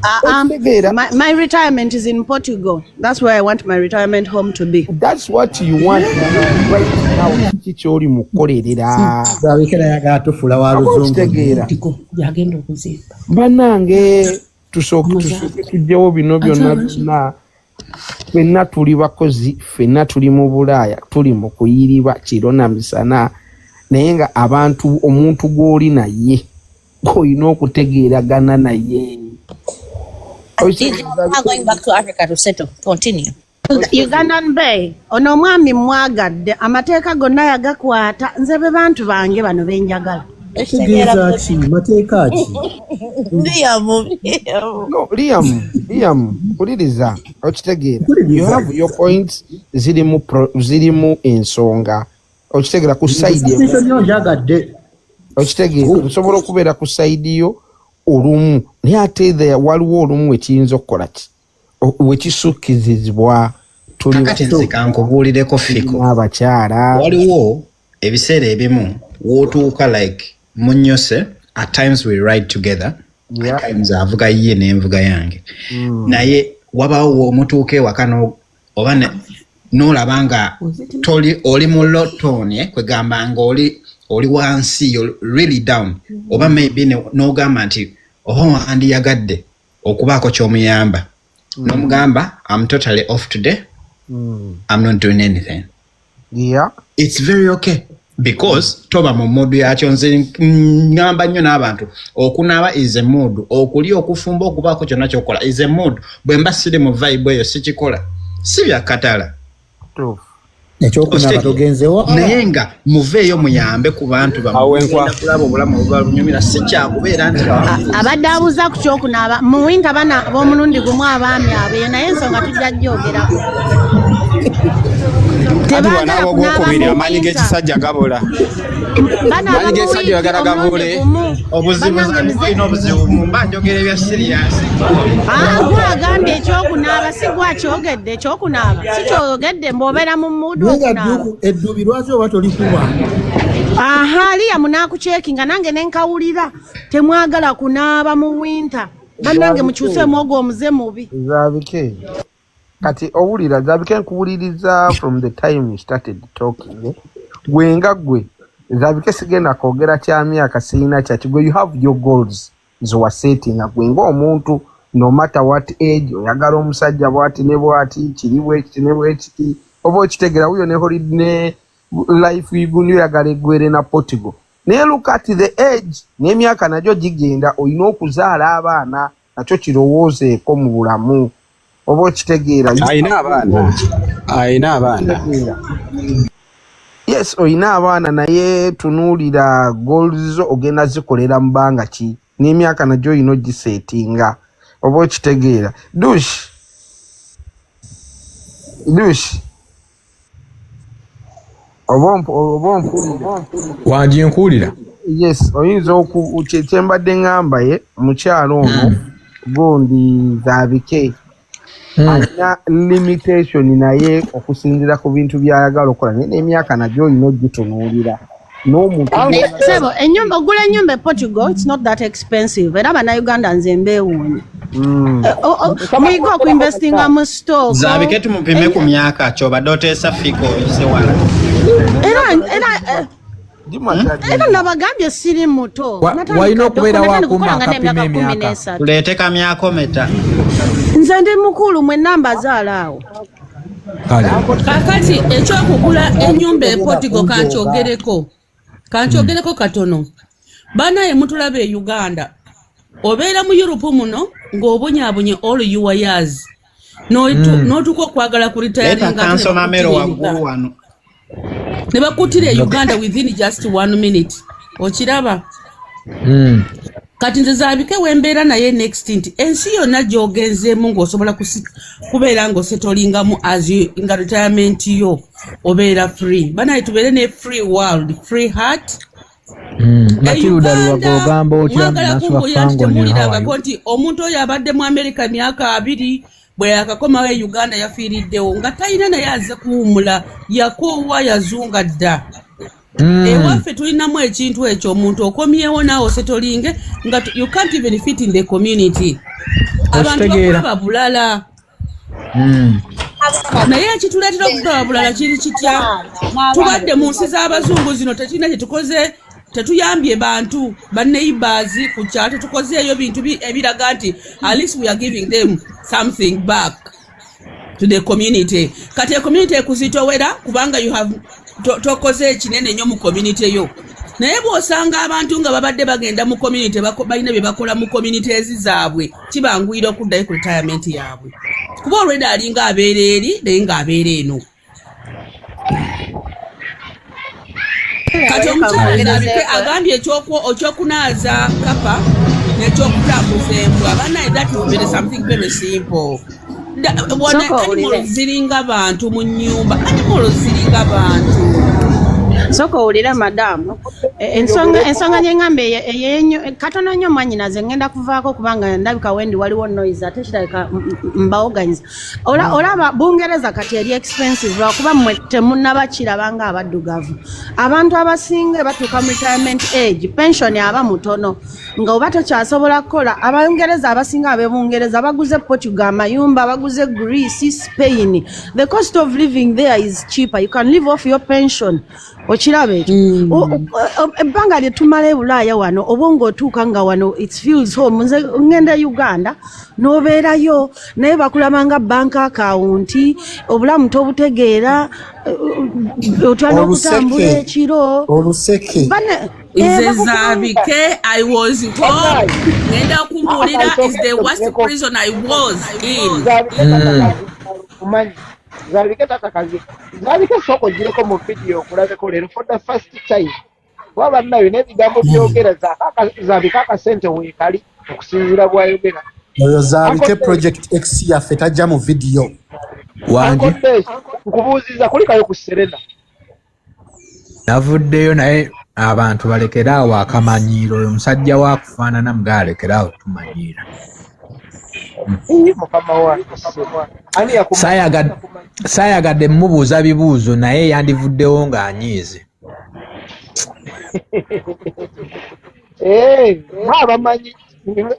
My retirement is in Portugal. That's where I want my retirement home to be. That's what you want right now. Kikyoli mu kukolerera. Zabikira yagala tufula wa luzungu. Yagenda okuzimba. Bannange tusooke tujjewo bino byonna. Ffenna tuli bakozi, ffenna tuli mu Bulaaya, tuli mu kuyiriba kiro na misana. Naye nga abantu omuntu gw'oli naye olina okutegeeragana naye. Going back to Africa to settle. Continue. Ugandan Bay, ono mwami mwagadde amateeka gonna yagakwata nze be bantu bange bano benjagala. Tegeeza ki mateeka ki? Liam, uliriza okitegeera. You have your points zirimu ensonga. Okitegeera ku side okitegeera osobola okubeera ku side yo olumu naye ate waliwo olumu ekiyinza okukola ki wekisukkizibwa kakati nze kankubuulireko fiko abakyala waliwo ebiseera ebimu wootuuka like munyose at times we ride together at times avuga ye n'envuga yange naye wabawo omutuuka ewaka oba n'olaba nga oli mu lotoni kwegamba nga oli wansi really down oba maybe n'ogamba nti oba andiyagadde okubaako ky'omuyamba n'omugamba I'm totally off today. I'm not doing anything. Yeah. It's very okay because toba mu modu yakyo nze ngamba nnyo n'abantu okunaaba is a mood okulya okufumba okubaako kyonna ky'okola is a mood bwe mba siri mu vibe eyo sikikola si byakatala ekyokunaaba togenzewa naye nga muveeyo muyambe ku bantu bamugenda kulaba obulamu obubalunyumira si kyakubeera nti abadde abuuza ku kyokunaaba mu winta bana b'omulundi gumu abaami abeyo naye ensonga tujja gyogerako tebanaaba ogwokubiri amaanyi g'ekisajja gabula amaanyi g'ekisajja yagala gabule obuzibu olina obuzibu mumba njogera ebya siriyasi gwagambye ekyokunaaba si gwakyogedde ekyokunaaba si kyogedde mbobeera mu mudu okunaaba eddubi lwaki oba tolikuba liya munaakucekinga nange nenkawulira temwagala kunaaba mu winta bannange mukyuseemu ogwo omuze mubi Zabike kati owulira Zabike nkuwuliriza from the time you started talking gwenga gwe Zabike sigenda kwogera kya myaka sirina kyakigwe you have your goals zowa setting gwenga omuntu no matter what age oyagala omusajja bwati ne bwati kiriwe ekiti ne bwekiti oba okitegeera wuyo ne holiday ne life yigunu yagala eggwere na Portugal naye look at the age n'emyaka nagyo gigenda olina okuzaala abaana nakyo kirowoozeeko mu bulamu oba okitegeera ayina abaana yes oyina abaana naye tunuulira goals ogenda zikolera mu bbanga ki n'emyaka nagyo oyina ogiseetinga oba okitegeera dush wangi nkuwulira yes oyinza kyembadde ngamba ye mukyalo ono gundi Zaabike alina limitation naye okusinziira ku bintu by'ayagala okukola naye n'emyaka nagyo olina ogitunuulira n'omuntu sebo ennyumba ogula ennyumba e Portugal it's not that expensive era bannayuganda nze mbeewuunya muyiga okuinvestinga mu stock Zaabike tumupime ku myaka kyobadde oteesa fiko oyise wala era nabagambye siri muto walina okubeera wakuma akapima emyaka tuleete kamyako meta nze ndi mukulu mwe namba zaalaawo kakati ekyokugula ennyumba e Portugal kankyogereko katono banaye mutulaba e Uganda obeera mu Europe muno ng'obunyaabunye all your years n'otuka okwagala ku retiringa ne bakutira e Uganda within just 1 minute okiraba kati nze Zaabike wembeera naye next nti ensi yonna gy'ogenzeemu ng'osobola kubeera ng'osetolingamu nga retirement yo obeera free banaye tubeere ne free world free heart mwagala kumbuya nti temuwulirangako nti omuntu oyo abadde mu America myaka 2 bwe yakakomawo e Uganda yafiiriddewo nga talina naye aze kuwumula yakoowa yazunga dda ewaffe tulinamu ekintu ekyo omuntu okomyewo naawe osetolinge nga you can't even fit in the community abantu bakulaba bulala naye ekituleetera okutaba bulala kiri kitya tubadde mu nsi z'abazungu zino tekirina kyetukoze tetuyambye bantu banneighbors ku kyalo tetukozeeyo bintu ebiraga nti at least we are giving them something back to the community kati e community ekuzitowera kubanga you have tokoze ekinene nnyo mu community yo naye bw'osanga abantu nga babadde bagenda mu community balina bye bakola mu communities zaabwe kibanguyira okuddayo ku retirement yaabwe kuba olwedde alinga abeera eri naye ng'abeera eno kati omukyala agambye ekyokunaaza kapa n'ekyokutambuza embwa banaye that will be something very simple animals ziringa bantu mu nnyumba animals ziringa bantu soko owulira madamu ensonga nyeŋŋambe katono nnyo mwannyinaze ŋŋenda kuvaako kubanga ndabika wendi waliwo noise ate kirabika mbawoganyiza olaba bungereza kati eri expensive lwakuba mmwe temunnabakirabanga abaddugavu abantu abasinga batuuka mu retirement age pension aba mutono nga oba tokyasobola kukola abangereza abasinga ab'ebungereza baguze Portugal amayumba baguze Greece Spain the cost of living there is cheaper you can live off your pension okiraba ekyo ebbanga lye tumala e Bulaaya wano oba ng'otuuka nga wano it feels home nze ngenda Uganda n'obeerayo naye bakulabanga bank account obulamu tobutegeera otwala okutambula ekiro oluseke nze Zaabike I was home ngenda kumbuulira is the worst prison I was in Zaabike tatakazi Zaabike soko gireko mu video okulabeko leero for the first time waba nayo n'ebigambo byogereza Zaabike akasente weekali okusinziira bwayogera oyo Zaabike project X yaffe tajja mu video wange nkubuuziza kulikayo ku Serena navuddeyo naye abantu balekeraawo akamanyiiro oyo musajja waakufaanana mugaalekerawo tumanyiira saayagadde mmubuuza bibuuzo naye yandivuddewo ng'anyiize abamanyi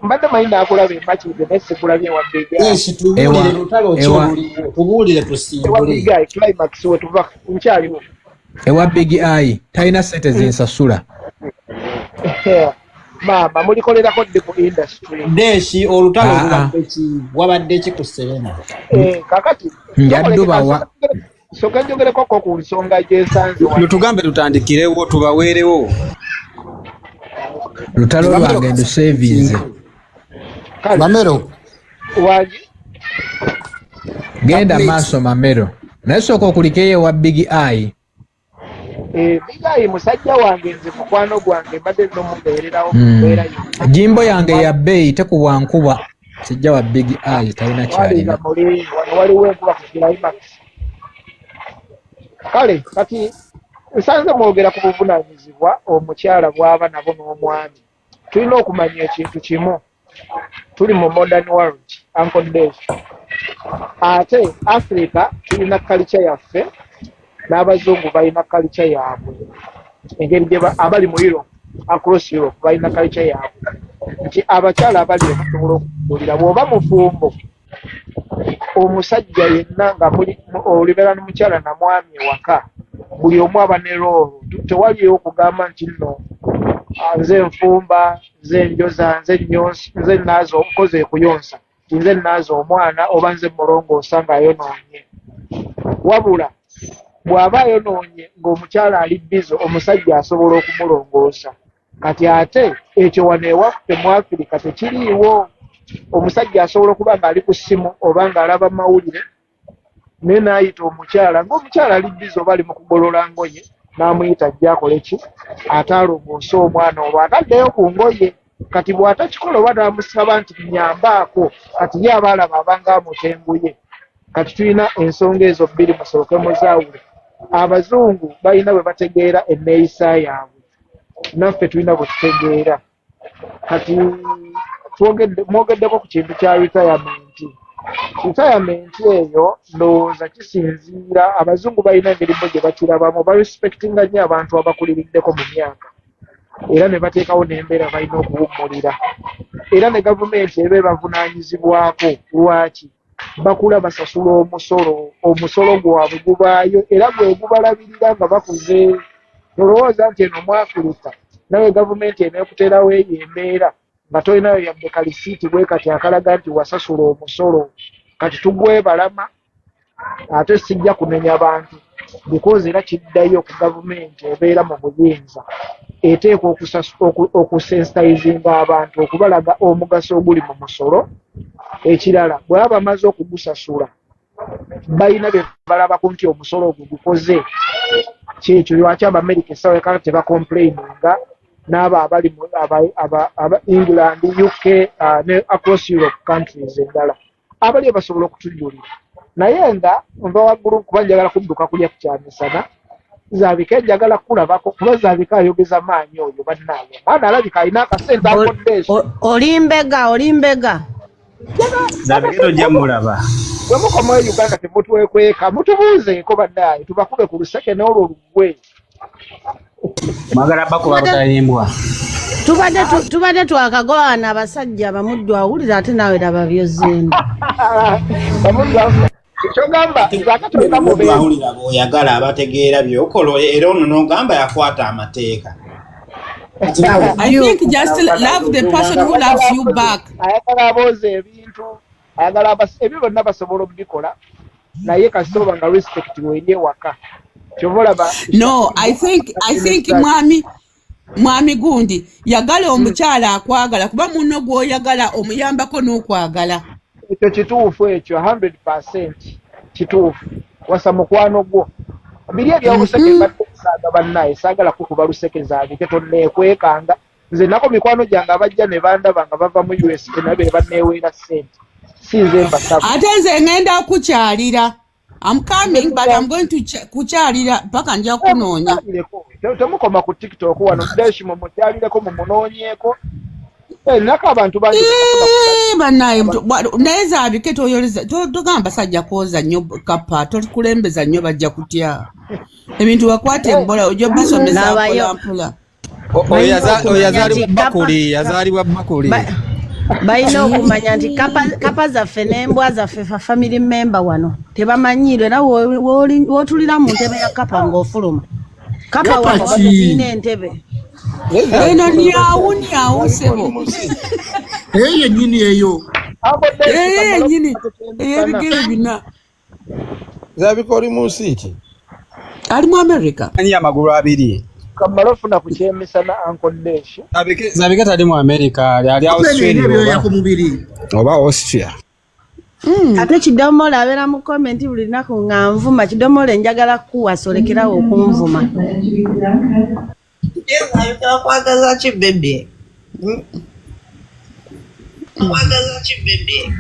mbadde manyi nakulaba embakidde naye sikulabye wadde climax wetuva nkyaliwo ewa big eye talina sente zinsasula maama mulikolerako dde ku industry deshi olutalo wabadde ki ku Serena kakati njaddubawa soka njogereko ku nsonga gyensanze lutugambe tutandikirewo tubaweerewo lutalo lwange ndusevinze Mamero wangi genda maaso Mamero naye sooka okulikeyo ewa big eye bigayi musajja wange nze mukwano gwange mbadde nomubeererawo jimbo yange ya bbeeyi tekubwa nkuba sijja wa big eye talina kyalina wano waliwo enkuba ku climax kale kati nsanze mwogera ku buvunaanyizibwa omukyala bw'aba nabo n'omwami. Tulina okumanya ekintu kimu, tuli mu modern world, Uncle Dave. Ate Africa tulina culture yaffe n'abazungu balina culture yaabwe. Engeri gye abali mu Europe, across Europe balina culture yaabwe. Nti abakyala abali basobola okubuulira bw'oba mufumbo omusajja yenna nga olibera n'omukyala na mwami ewaka, buli omu aba ne roolo. Tewaliyo okugamba nti nno nze nfumba, nze njoza, nze naaza omukozi ekuyonsa, nze naaza omwana oba nze mulongoosa ng'ayonoonye. Wabula bw'aba ayonoonye ng'omukyala ali bizo, omusajja asobola okumulongoosa. Kati ate ekyo wano ewaffe mu Afirika tekiriiwo. Omusajja asobola okuba ng'ali ku ssimu oba ng'alaba mawulire naye n'ayita omukyala, ng'omukyala ali bizo oba ali mu kugolola ngoye, n'amuyita ajja akole ki, ate alongoose omwana olwo ataddeyo ku ngoye. Kati bw'atakikola oba n'amusaba nti nyambaako, kati ye aba alaba abanga amutenguye. Kati tulina ensonga ezo bbiri musooke muzaawule. Abazungu balina bwe bategeera enneeyisa yaabwe, naffe tulina bwe tutegeera. Kati mwogeddeko ku kintu kya retirement. Retirement eyo ndowooza kisinziira, abazungu balina emirimu gye bakirabamu, barespectinga nnyo abantu abakuliriddeko mu myaka, era ne bateekawo n'embeera balina okuwummulira. Era ne gavumenti eba ebavunaanyizibwako. Lwaki? Bakula basasula omusolo gwabwe gubaayo, era gwe gubalabirira nga bakuze. Olowooza nti eno mu Afirika nawe gavumenti eneekuteerawo eyo embeera nga tolinayo yadde kalisiiti bwe kati akalaga nti wasasula omusolo. Kati tugwebalama, ate sijja kunenya bantu because era kiddayo ku gavumenti ebeera mu buyinza, eteekwa okusensitizinga abantu okubalaga omugaso oguli mu musolo. Ekirala bw'aba bamaze okugusasula balina bye balabako nti omusolo ogwo gukoze. Kyekyo lwaki Abamerika essaawa ekala tebakomplaininga n'abo abali aba England, UK ne across Europe countries endala abali basobola okutujulira. Naye nga nva waggulu kuba njagala kudduka kulya ku kyamisana, Zaabika njagala kulabako kuba Zaabika ayogeza maanyi oyo bannaayo. Maana alabika alina akasente akoddeeso. Olimbega. Zaabika tojja mulaba. Bwe mukoma Uganda temutwekweka, mutubuuzeeko bannaayo tubakube ku luseke n'olwo lugwe. Mwagala bakuba butayimbwa. Tubadde twakagowana abasajja abamuddu awulira ate naawe laba byozemba. Kyogamba zakatolina mubeera awulira bw'oyagala abategeera by'okola era ono n'ogamba yakwata amateeka. I think just love the person who loves you back. Ayagala abooza ebintu, ayagala ebyo bonna basobola okubikola, naye kasooba nga respect weeri ewaka. No, I think mwami gundi yagala omukyala akwagala kuba munno gw'oyagala omuyambako n'okwagala. Ekyo kituufu ekyo 100% kituufu. Wasa mukwano gwo. Biri ebyobuseke badde bannaye saagala kukuba luseke Zaabike tonneekwekanga. Nze nako mikwano gyange abajja ne bandaba nga bava mu US nabe banneeweera ssente. Sinze mbasaba. Ate nze ngenda okukyalira. I'm coming, but I'm going to kukyalira paka nja kunoonya. Temukoma ku TikTok wano Dash mu mukyalireko mu munoonyeeko. Nako abantu bangi bannaye naye Zaabike toyoleza togamba sajja kwoza nnyo kapa tokulembeza nnyo bajja kutya. Ebintu bakwate embola ojja basomesa mpola. Yazaalibwa Bakuli. Balina okumanya nti kapa zaffe n'embwa zaffe fa family member wano tebamanyiirwe era wootulira mu ntebe ya kapa ng'ofuluma. Kapa wano balina entebe. Eno nyawu sebo. Eyo nyini eyo. Nyini. Ebigere bina. Zaabika oli mu nsiiki? Ali mu America. Ani amagulu abiri. Kamala ofuna ku kyemisana Uncle Dash. Zaabika tali mu America, ali Australia oba Austria. Ate kidomola abeera mu comment buli lunaku nga nvuma kidomola njagala kuwasolekerawo okunvuma. Kwagaza ki bebe?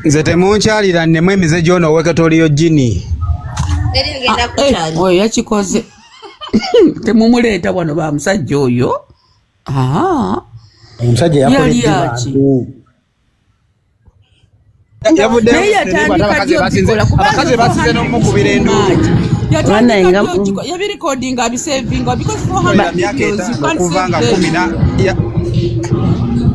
Nze temunkyalira nnemu emize gy'onooweke toliyo jini. Oyo yakikoze. temumuleeta wano ba musajja oyo. Omusajja yakoledde bantu. Abakazi basize n'omukubira enduulu. Yabirikodinga abisevinga because okuvanga 10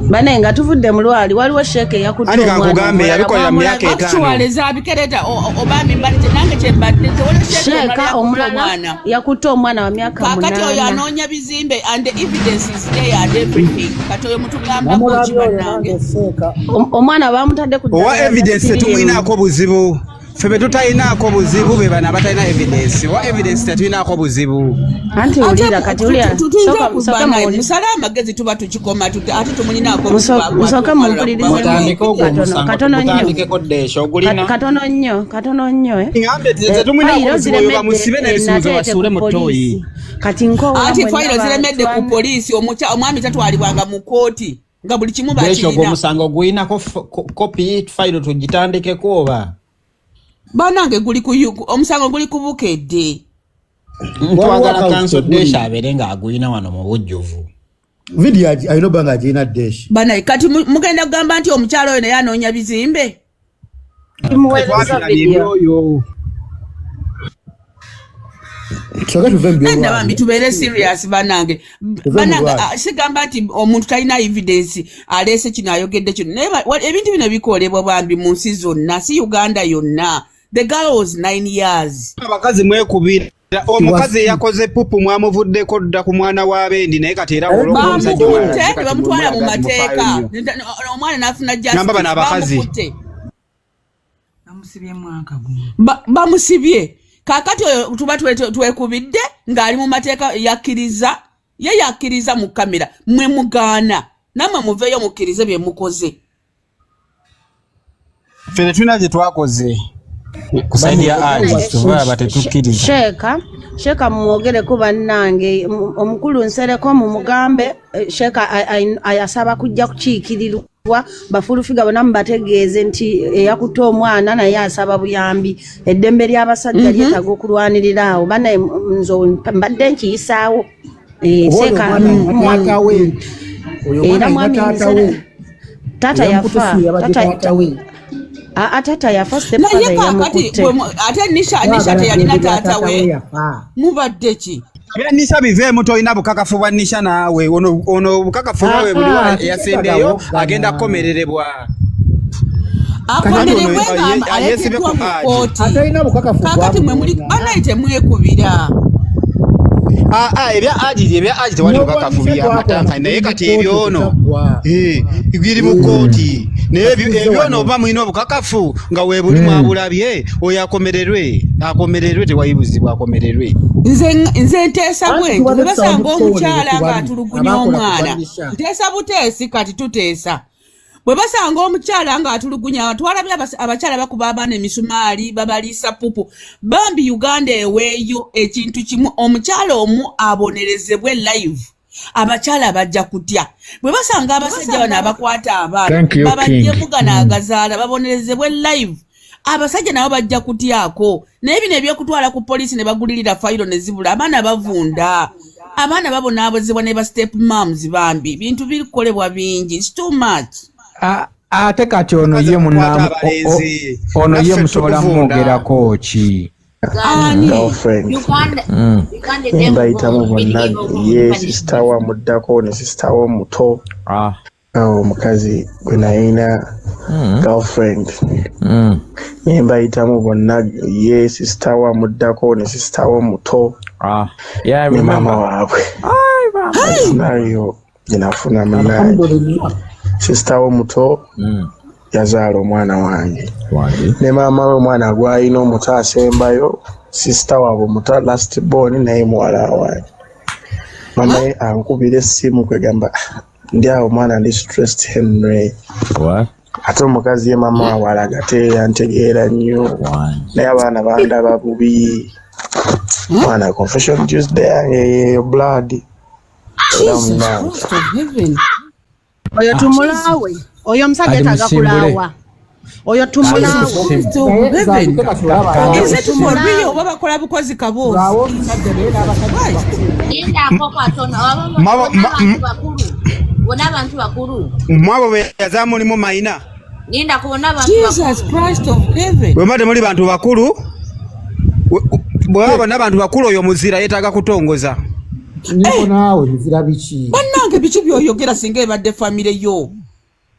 bane nga tuvudde mu lwali waliwo sheeke yakutte omwana. Ani kakugambe yabikolera mu myaka 5. Actually zabikereta obambi mbadde nange kyembadde tewali sheeka omulala yakutte omwana wa myaka 8. Kakati oyo anoonya bizimbe and the evidence is there and everything. Kati oyo mutugamba ko kibanange. Omwana bamutadde ku owa evidence tumwinaako buzibu. Febe tutayinaako buzibu be bana batalina evidence. Wa evidence tetuyinaako buzibu. Anti ulira kati ulira soka musala amagezi tuba tukikoma ate tumunyinaako buzibu. Soka mumpulirize katono nnyo. Ngambe tetumunyinaako buzibu bamusibe n'ebisuubizo basuule mu ttooyi. Kati nko ati fayiro ziremedde ku poliisi omwami tatwalibwanga mu kooti nga buli kimu bakirina. Ekyo omusango guyinako kopi fayiro tugitandikeko oba? Banange guli ku omusango guli kubukedde. Twagala kanso desha abere nga aguyina wano mu bujjuvu. Video ayino banga agina desha. Bana kati mugenda kugamba nti omukyalo oyo naye anoonya bizimbe. Muweleza video. Nenda bambi tubeere serious banange. Banange sigamba nti omuntu talina evidence alese kino ayogedde kino. Ebintu bino bikolebwa bambi mu nsi zonna si Uganda yonna. The girl was 9 years. Abakazi mwekubira. Omukazi yakoze pupu mwamuvuddeko dda ku mwana wa bendi naye kati era olw'omusajja bamutwala mu mateeka. Omwana n'afuna justice. Namba bano abakazi. Bamusibye mwaka guno. Bamusibye. Kakati oyo tuba twekubidde ng'ali mu mateeka yakkiriza. Ye yakkiriza mu kamera. Mwe mugaana. Namwe muveeyo mukkirize bye mukoze. Fene tulina gye twakoze. Kusaidia Haji tuva batetukkiriza. Sheeka mwogere ku bannange omukulu nsereko mu mugambe Sheeka ayasaba kujja kukiikirirwa bafulufiga bonna mubategeeze nti eyakutte omwana naye asaba buyambi eddembe ly'abasajja lyetaaga okulwanirira awo bana nzo mbadde nkiyisaawo Sheeka era mwami tata yafa atata yafa stepfather yamukutte ate nisha teyalina taata we mubadde ki Nisha biveemu toyina bukakafu bwa Nisha naawe ono bukakafu bwawe buli wa yasendeyo agenda kukomererwa akomererwe nga aleeteddwa mu kooti kakati mwe muli banaite mwekubira ebya Haji tewali bukakafu by'amatanka naye kati ebyono biri mu kooti naye ebyono oba mulina obukakafu nga weebuli mwabulabye oyo akomererwe tewayibuzibwa akomererwe. Nze nteesa bwe nti basanga omukyala ng'atulugunya omwana nteesa buteesi kati tuteesa bwe basanga omukyala ng'atulugunya twalabye abakyala bakuba abaana emisumaali babaliisa pupu bambi Uganda eweeyo ekintu kimu omukyala omu abonerezebwe live abakyala bajja kutya bwe basanga abasajja bano abakwata abaana babajjemu ganaagazaala babonerezebwe live abasajja nabo bajja kutyako naye bino ebyokutwala ku poliisi ne bagulirira fayiro ne zibula abaana bavunda abaana babonaabozebwa ne ba step moms bambi bintu bikolebwa bingi it's too much. Ate kati ono ye munnamu ono ye musobola mwogerako ki mbayitamu bonna ye sisita wa muddako ne sisita wo muto omukazi gwe nayina girlfriend mbayitamu bonna ye sisita wa muddako ne sisita wo muto ne maama waabwe scenario gyenafuna munange sisita wo muto yazaala omwana wange ne maama we omwana gwalina omuto asembayo sisita waabwe omuto last born naye muwala wange mama ye ankubira essimu kwegamba ndi awo omwana ndi stressed Henry ate omukazi ye maama waabwe alagate yantegeera nnyo naye abaana bandaba bubi mwana confession Tuesday yange blood oyo tumulaawe oyo omusajja taaga kulaawa oyo tumulawe ese tumulawe babakola bukozi kabo abantu bakulu mwabo beyaza mulimu mayina ninda kubona abantu Jesus Christ of heaven bwe muli bantu bakulu bwaba n'abantu bakulu oyo muzira yetaga kutongoza niko naawe muzira biki bannange biki byoyogera singa ebadde famire yo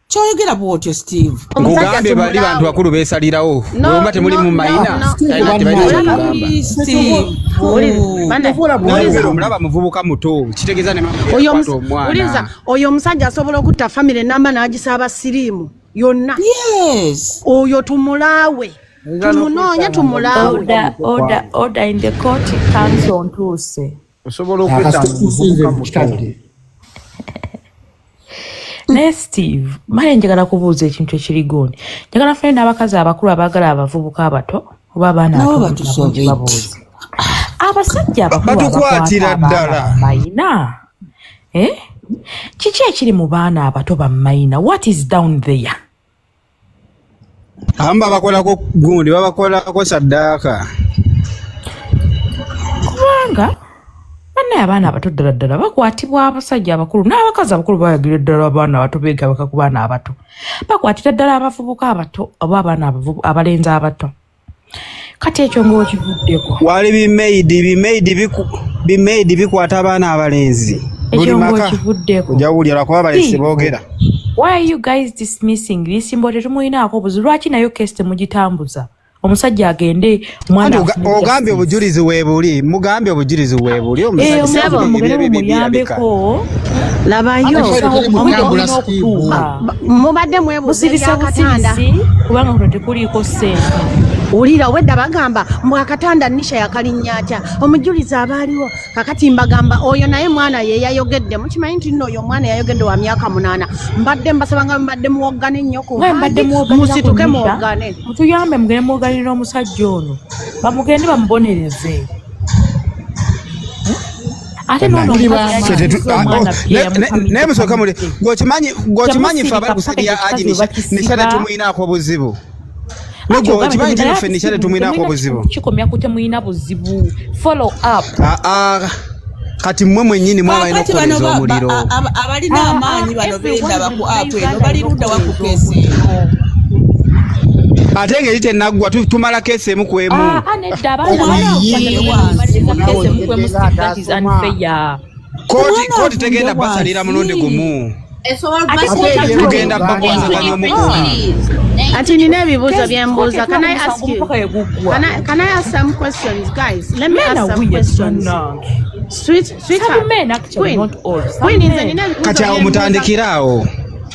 kyoyogera bwotyo Steve ngugambye bali bantu bakulu beesalirawo bwemba temuli mu mayina mulaba muvubuka muto kitegeeza oyo omusajja asobola okutta famire namba n'agisaba siriimu yonna oyo tumulaawe tumunoonya tumulaawe order in the court comes on Tuesday osobola okwetta muvubuka muto ne Steve mali njagala kubuuza ekintu ekirigooni njagala fune n'abakazi abakulu abaagala abavubuka abato oba abaana babuuza abasajja abakulu batukwatira ddala mayina kiki ekiri mu baana abato bamayina what is down there amba bakolako gundi babakolako saddaaka kubanga bannaye abaana abato ddala bakwatibwa abasajja abakulu n'abakazi abakulu bayagira ddala abaana abato beegabaka ku baana abato bakwatira ddala abavubuka abato oba abaana abalenzi abato kati ekyo ng'okivuddeko wali bimeidi bikwata abaana abalenzi buli maka ojawulira kuba abalenzi boogera why are you guys dismissing bisimbo tetumuyinaako obuzi lwaki nayo kesi temugitambuza omusajja agende mwana ogambye obujulizi weebuli mugambye obujulizi weebuli omuyambeko labayo mubadde mwebuuza ebyakatanda kubanga kuno tekuliiko ssente ulira wedda bagamba mwakatanda nisha yakalinyatya omujulizi abaaliwo kakati mbagamba oyo naye mwana ye yayogedde mukimanyi nti nno oyo mwana yayogedde wa myaka 8 mbadde mbasabanga mbadde muwoggane nnyo ku musituke muwoggane mutuyambe mugende muwogganira omusajja ono bamugende bamubonereze ate naye musooka muli ng'okimanyi fe abali kusajja Haji nishate tumuyinaako obuzibu kikomya ku temuyina buzibu follow up kati mmwe mwennyini mwabalina okukoleza omuliro abalina amaanyi bano benda baku apu eno bali ludda wa ku kesi ate ngeri tenaggwa tumala kesi emu ku emu kooti tegenda basalira mulundi gumu tugenda bakwasaganya omukuuma ati nina ebibuuzo byembuuza can I ask you can I ask some questions guys let me ask some questions kati awo mutandikiraawo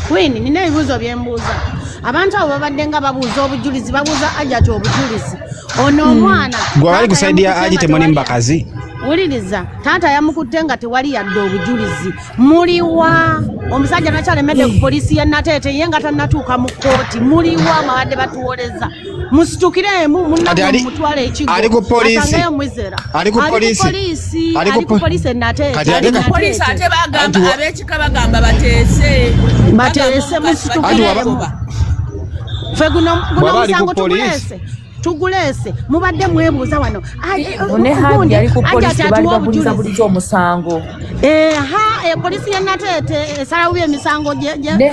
Queen nina ebibuuzo byembuuza abantu abo babadde nga babuuza obujulizi babuuza Hajjat obujulizi ono omwana gwe bali kusaidia Haji temuli mbakazi wuliriza taata yamukutte nga tewali yadde obujulizi muliwa omusajja nakyalemedde ku poliisi ye Nateete ye nga tannatuuka mu kooti muliwa mabadde batuwoleza musitukiremu mutwale ekigo ali ku poliisi ali ku poliisi e Nateete ate bagamba ab'ekika bagamba bateese musitukiremu fe guno musango tugulese mubadde mwebuuza wano Haji ali ku poliisi bali babuliza buliza omusango poliisi ya Nateete esalawo by'emisango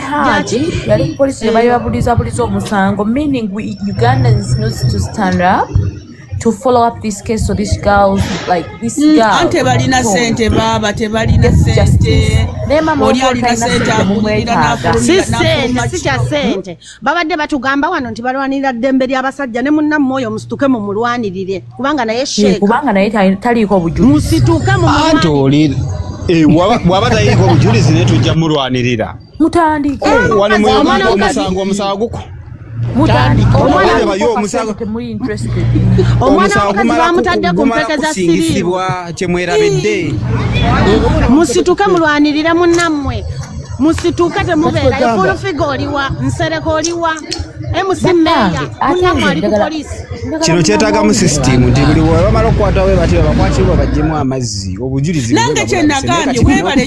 Haji yali ku poliisi bali babuliza buliza omusango meaning Ugandans needs to stand up to follow up this case so this girl ante balina sente baba tebalina sente oli alina sente amulira sikya sente babadde batugamba wano nti balwanirira ddembe ly'abasajja ne munnammwe oyo musituke mu mulwanirire kubanga naye sheeka kubanga naye taliiko obujulizi musituke mu mulwanirire bwaba taliiko obujulizi naye tujja mulwanirira mutandike omusango omwana bamutadde ku mpeke za siriimu kyemwerabidde musituke mulwanirire munnammwe musituke temubeera efulufiga oliwa nsereko oliwa Emusimeya munamwali ku police kino kyetaaga mu system nti buli bamala okukwata we bati bakwatibwa bajjemu amazzi obujulizi nange kyenagambye webale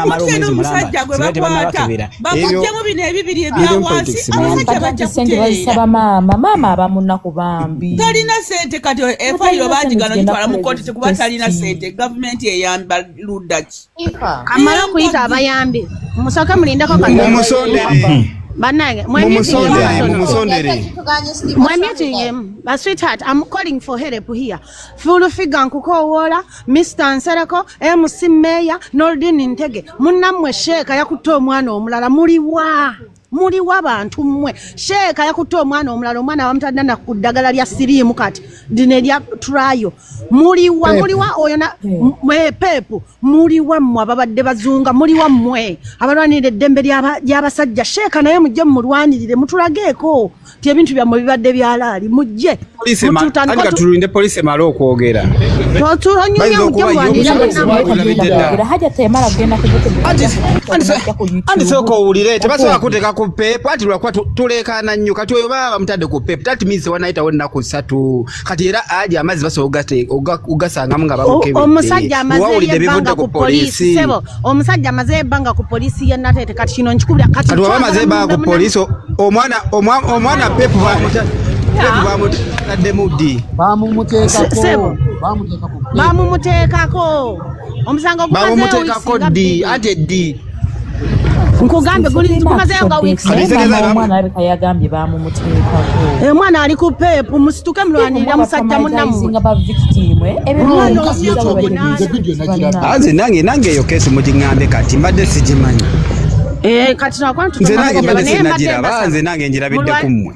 omutwe n'omusajja gwe bakwata bamuggyemu bino ebibiri ebyawansi abasajja bajja kutereera maama abamunaku bambi talina sente kati efayiro bagigano gitwala mu kooti tekuba talina sente gavumenti eyamba luddaki kamala okuyita abayambi musooke mulindeko Banage, my meeting, sweetheart, I'm calling for help here. Full figure kuko wola, Mr. Nsereko, Musimeya, Nordin Intege, Munamwe Sheka yakuto mwana omulala muri w'abantu mmwe sheeka yakuto omwana omwana wamutadde ku ddagala lya siriimu kati dine lya trial muri wa oyo na pepu muri wa mmwe ababadde bazunga muri wa mmwe abalwanirira eddembe ly'abasajja sheeka naye mujje mulwanirire mutulageeko ti ebintu byammwe bibadde byalaali mujje tulinde polisi emala okwogera Hajjat emala kugenda andisooka owulire tebasobola kuteeka ku pepu ati lwakuba tuleekaana nnyo kati oyo baba bamutadde ku pepu that means wanayitawo ennaku 3 kati era Haji amazzi basobola ogasangamu nga omusajja amaze yebbanga ku polisi sebo omusajja amaze yebbanga ku polisi yennateete kati kino nkikubira kati waba amaze yebbanga ku polisi omwana pepu bamutadde muddi bamumuteekako omusango bamumuteekako ddi ate eddi nkugambe gumazeyo nga weeks omwana alabika yagambye bamumuteekako omwana ali ku pepu musituke mulwanirira musajja munnammwe anze nange eyo keesi mugiŋŋambe kati mbadde sigimanyi nze nange njirabidde ku mmwe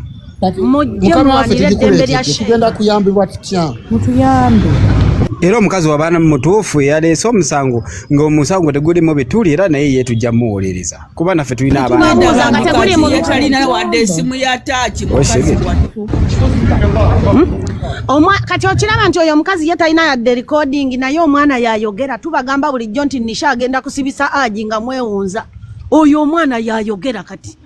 mujje mulwanirire eddembe lya tugenda kuyambibwa tutya mutuyambe era omukazi wabaana mutuufu eyaleese omusango ng'omusango tegulimu bituli era naye ye tujja muwolereza kuba naffe tulina abaanatalina wadde esimu ya taaki kati okiraba nti oyo omukazi ye talina yadde recording naye omwana yayogera tubagamba bulijjo nti Nisha agenda kusibisa Haji nga mwewunza oyo omwana yayogera kati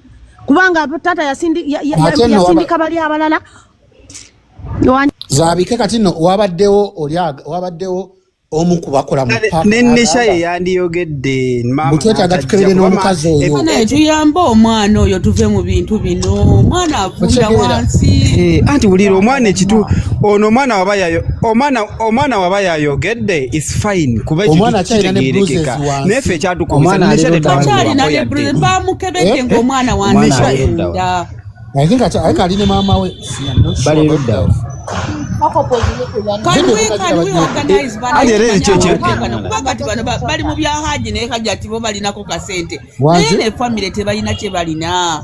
kubanga taata yasindika bali abalala Zabike kati no wabaddewo omu kubakola mu park Nisha yandiyogedde mutwetaaga tukerere n'omukazi oyo tuyamba omwana oyo tuve mu bintu bino omwana avunda wansi anti wulira omwana ekitu ono omwana waba yayogedde is fine kuba ekitutegeerekeka naye ffe ekyatukomesakyalina bamukebedde ng'omwana wanisha I think I ne maama we bali ludda bali mu bya Haji naye Hajjat bo balinako kasente naye ne famire tebalina kye balina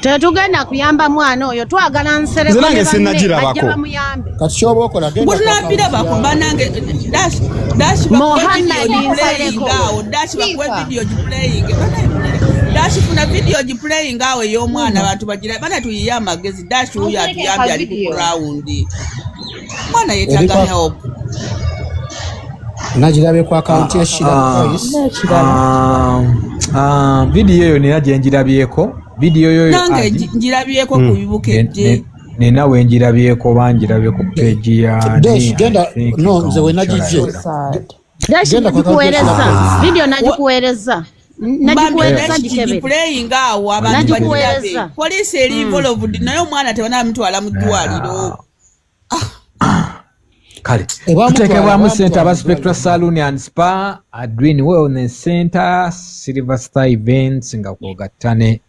tetugenda kuyamba mwana oyo twagala Nsereko bamuyambe kati kyoba okola genda banange dash bakwe video playing dash kuna video playing awe y'omwana abantu bagira bana tuyiya amagezi dash uyu atuyambye ali ku ground mwana yetaaga help najirabe ku account ya Shira video yo ninaje njirabyeko video yo nange njirabyeko ku bibukedde ninawe njirabyeko banjirabe ku page ya genda no nze we najije genda kukueleza video najikueleza playing awo abantu bagira police eri involved naye omwana tebana mutwala mu Ddwaliro kale tutekebwamu center aba Spectra Saloon and Spa Adwin Wellness Center Silver Star Events nga kwogattane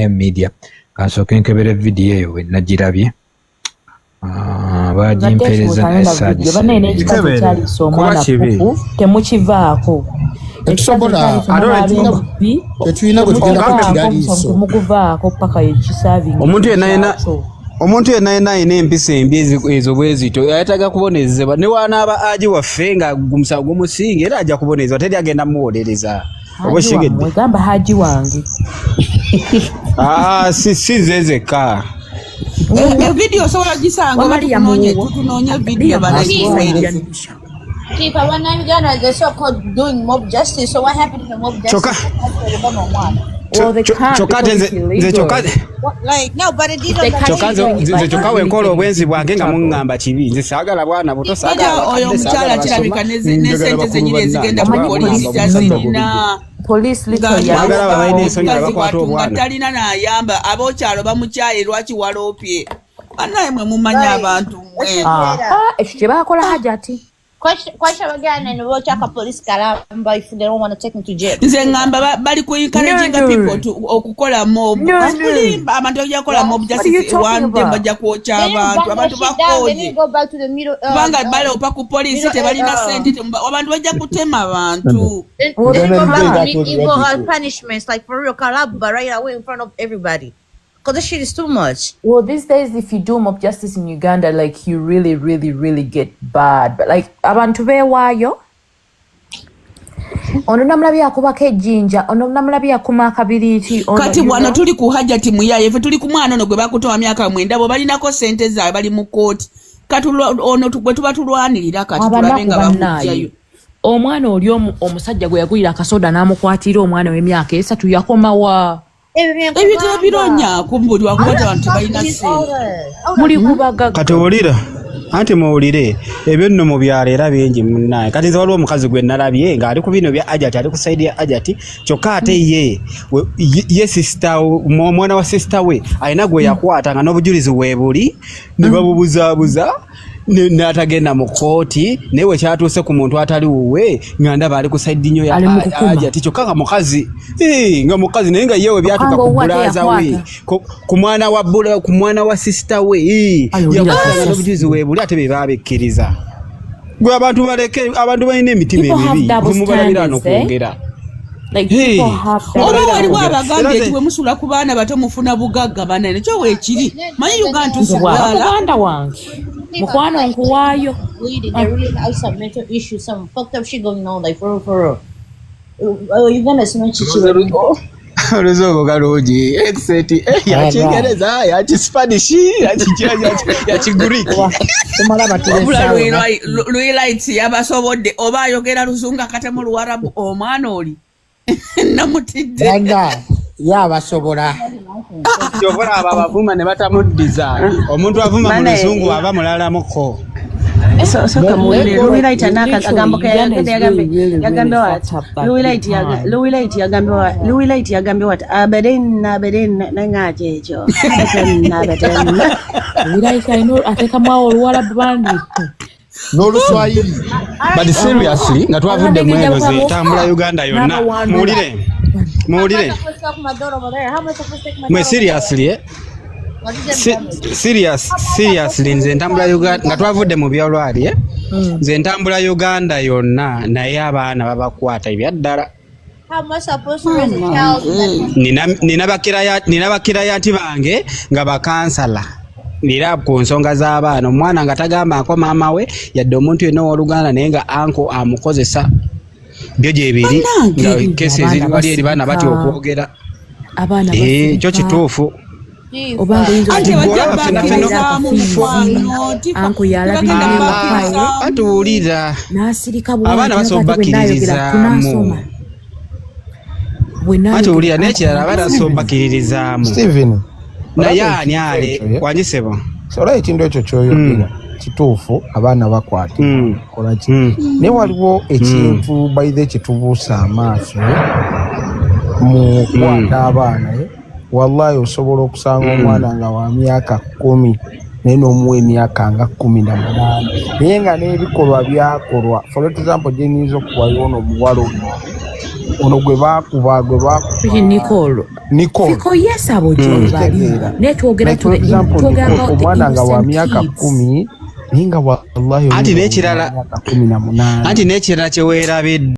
Media kansooke nkebere video eyo we nagirabye bagimpereza message omwana temukivaako muguvaako paka yekisavinga omuntu yenna ayina empisa embi ezo bwezito ayetaaga kubonezebwa ne wanaaba Haji waffe nga gumusango gumusinga era ajja kubonezebwa teri agenda muwolereza oba kigedde gamba Haji wange si nzezeka video sobola gisanga tutunoonya video banayisairianisha Keep I want Uganda, they're so called doing mob justice. So what happened to the mob justice? Well, they can't because it's illegal. Like, no, but it didn't. Nze kyokka wenkola obwenzi bwange nga muŋŋamba kibi nze saagala bwana buto saagala oyo omukyala kirabika n'esente zenyini ezigenda ku polisi tazirina nga talina n'ayamba ab'okyalo bamukyaye lwaki waloopye banaye mwe mumanya abantu mwe ekyo kye baakola Hajjati. Question again, and we'll check a police car if they don't want to take me to jail. Nze ngamba bali ku encouraging people to okukola mob. Abantu bajja kola mob just one day bajja kuocha abantu bakoye. Banga bale opa ku police tebalina sente abantu bajja kutema abantu. Equal punishments like for real Kalaba right away in front of everybody. Because this shit is too much. Well, these days, if you do mob justice in Uganda, like, you really, really, really get bad. But, like, abantu bewayo, ono namulabi akubako ejjinja, ono namulabi akuma akabiriiti. Kati bwana tuli ku Hajjati muyaye, fe tuli ku mwana ono gwe bakutoa myaka 9 bo balinako sente zaabwe bali mu kooti. Kati ono gwe tuba tulwanirira kati tulabe nga bamujjayo. Omwana oli omusajja gwe yagulira akasoda n'amukwatira omwana w'emyaka 3 yakomawa. Ebyo bironya kumbuli wakwata abantu balina sente. Muli kubaga katowulira anti muwulire ebyo nno mu byalo era bingi munnaye kati nze waliwo omukazi gwe nalabye ng'ali ku bino bya Hajjati ali ku sayidi ya Hajjati kyokka ate ye sisita omwana wa sisita we alina gwe yakwata nga n'obujulizi weebuli ne babubuzaabuza n'atagenda mu kooti naye we kyatuuse ku muntu atali wuwe nga ndaba ali ku sayidi nnyo ya Hajjati kyokka nga mukazi nga mukazi naye nga yewe byatuka ku bulaaza we ku mwana wa sisita we yakwatanga n'obujulizi weebuli ate be baabekkiriza gwe abantu baleke abantu balina emitima emibi tumubalabira n'okwongera oba waliwo abagambye eti bwe musula ku baana bato mufuna bugagga banene kyo weekiri manyi Uganda tusuganda wange mukwano nkuwaayo. They really have some mental issues, some fucked up shit going on, like for real. Uganda is not chichi. Oluzogo kalungi exeti yakingereza yakispanishi yakigiriki lwilights yabasobodde oba ayogera luzungu akatemu luwarabu omwana oli namutidde yabasobola kyobora abo abavuma ne batamuddiza omuntu avuma mu luzungu aba mulalamuko soka muwele Luwilight anaka agambo Luwilight yagambe wat abaden nangaje ekyo Luwilight ayino ateka mwa oluwala bandi n'oluswayiri but seriously nga twavudde mweno ze tambula Uganda yonna muwulire mwe seriously seriously nze ntambula Uganda nga twavudde mu byolwali nze ntambula Uganda yonna naye abaana babakwata ebyaddala. nina bakirayati bange nga bakansala nira ku nsonga z'abaana omwana nga tagambako maama we yadde omuntu yenna ow'Oluganda naye nga anko amukozesa byo gyebiri nga kesi eziriwali eri baana batya okwogera kyo kituufu. atuwulira abaana basobola bakkiririzaamu atuwulira n'ekirala abaana basobola bakkiririzaamu naye ani ale wanyisebo olaba ekintu ekyo kyoyogera kituufu abaana bakwatibwa kolaki naye waliwo ekintu bayize ekitubuusa amaaso mu kwata abaana wallahi osobola okusanga omwana nga wa myaka 10 naye n'omuwa emyaka nga 18 naye nga n'ebikolwa byakolwa for example gye nnyinza okuwayo ono omuwala ono gwe baakuba omwana nga wa myaka 10 naye nga wallahi anti n'ekirala kye weerabidde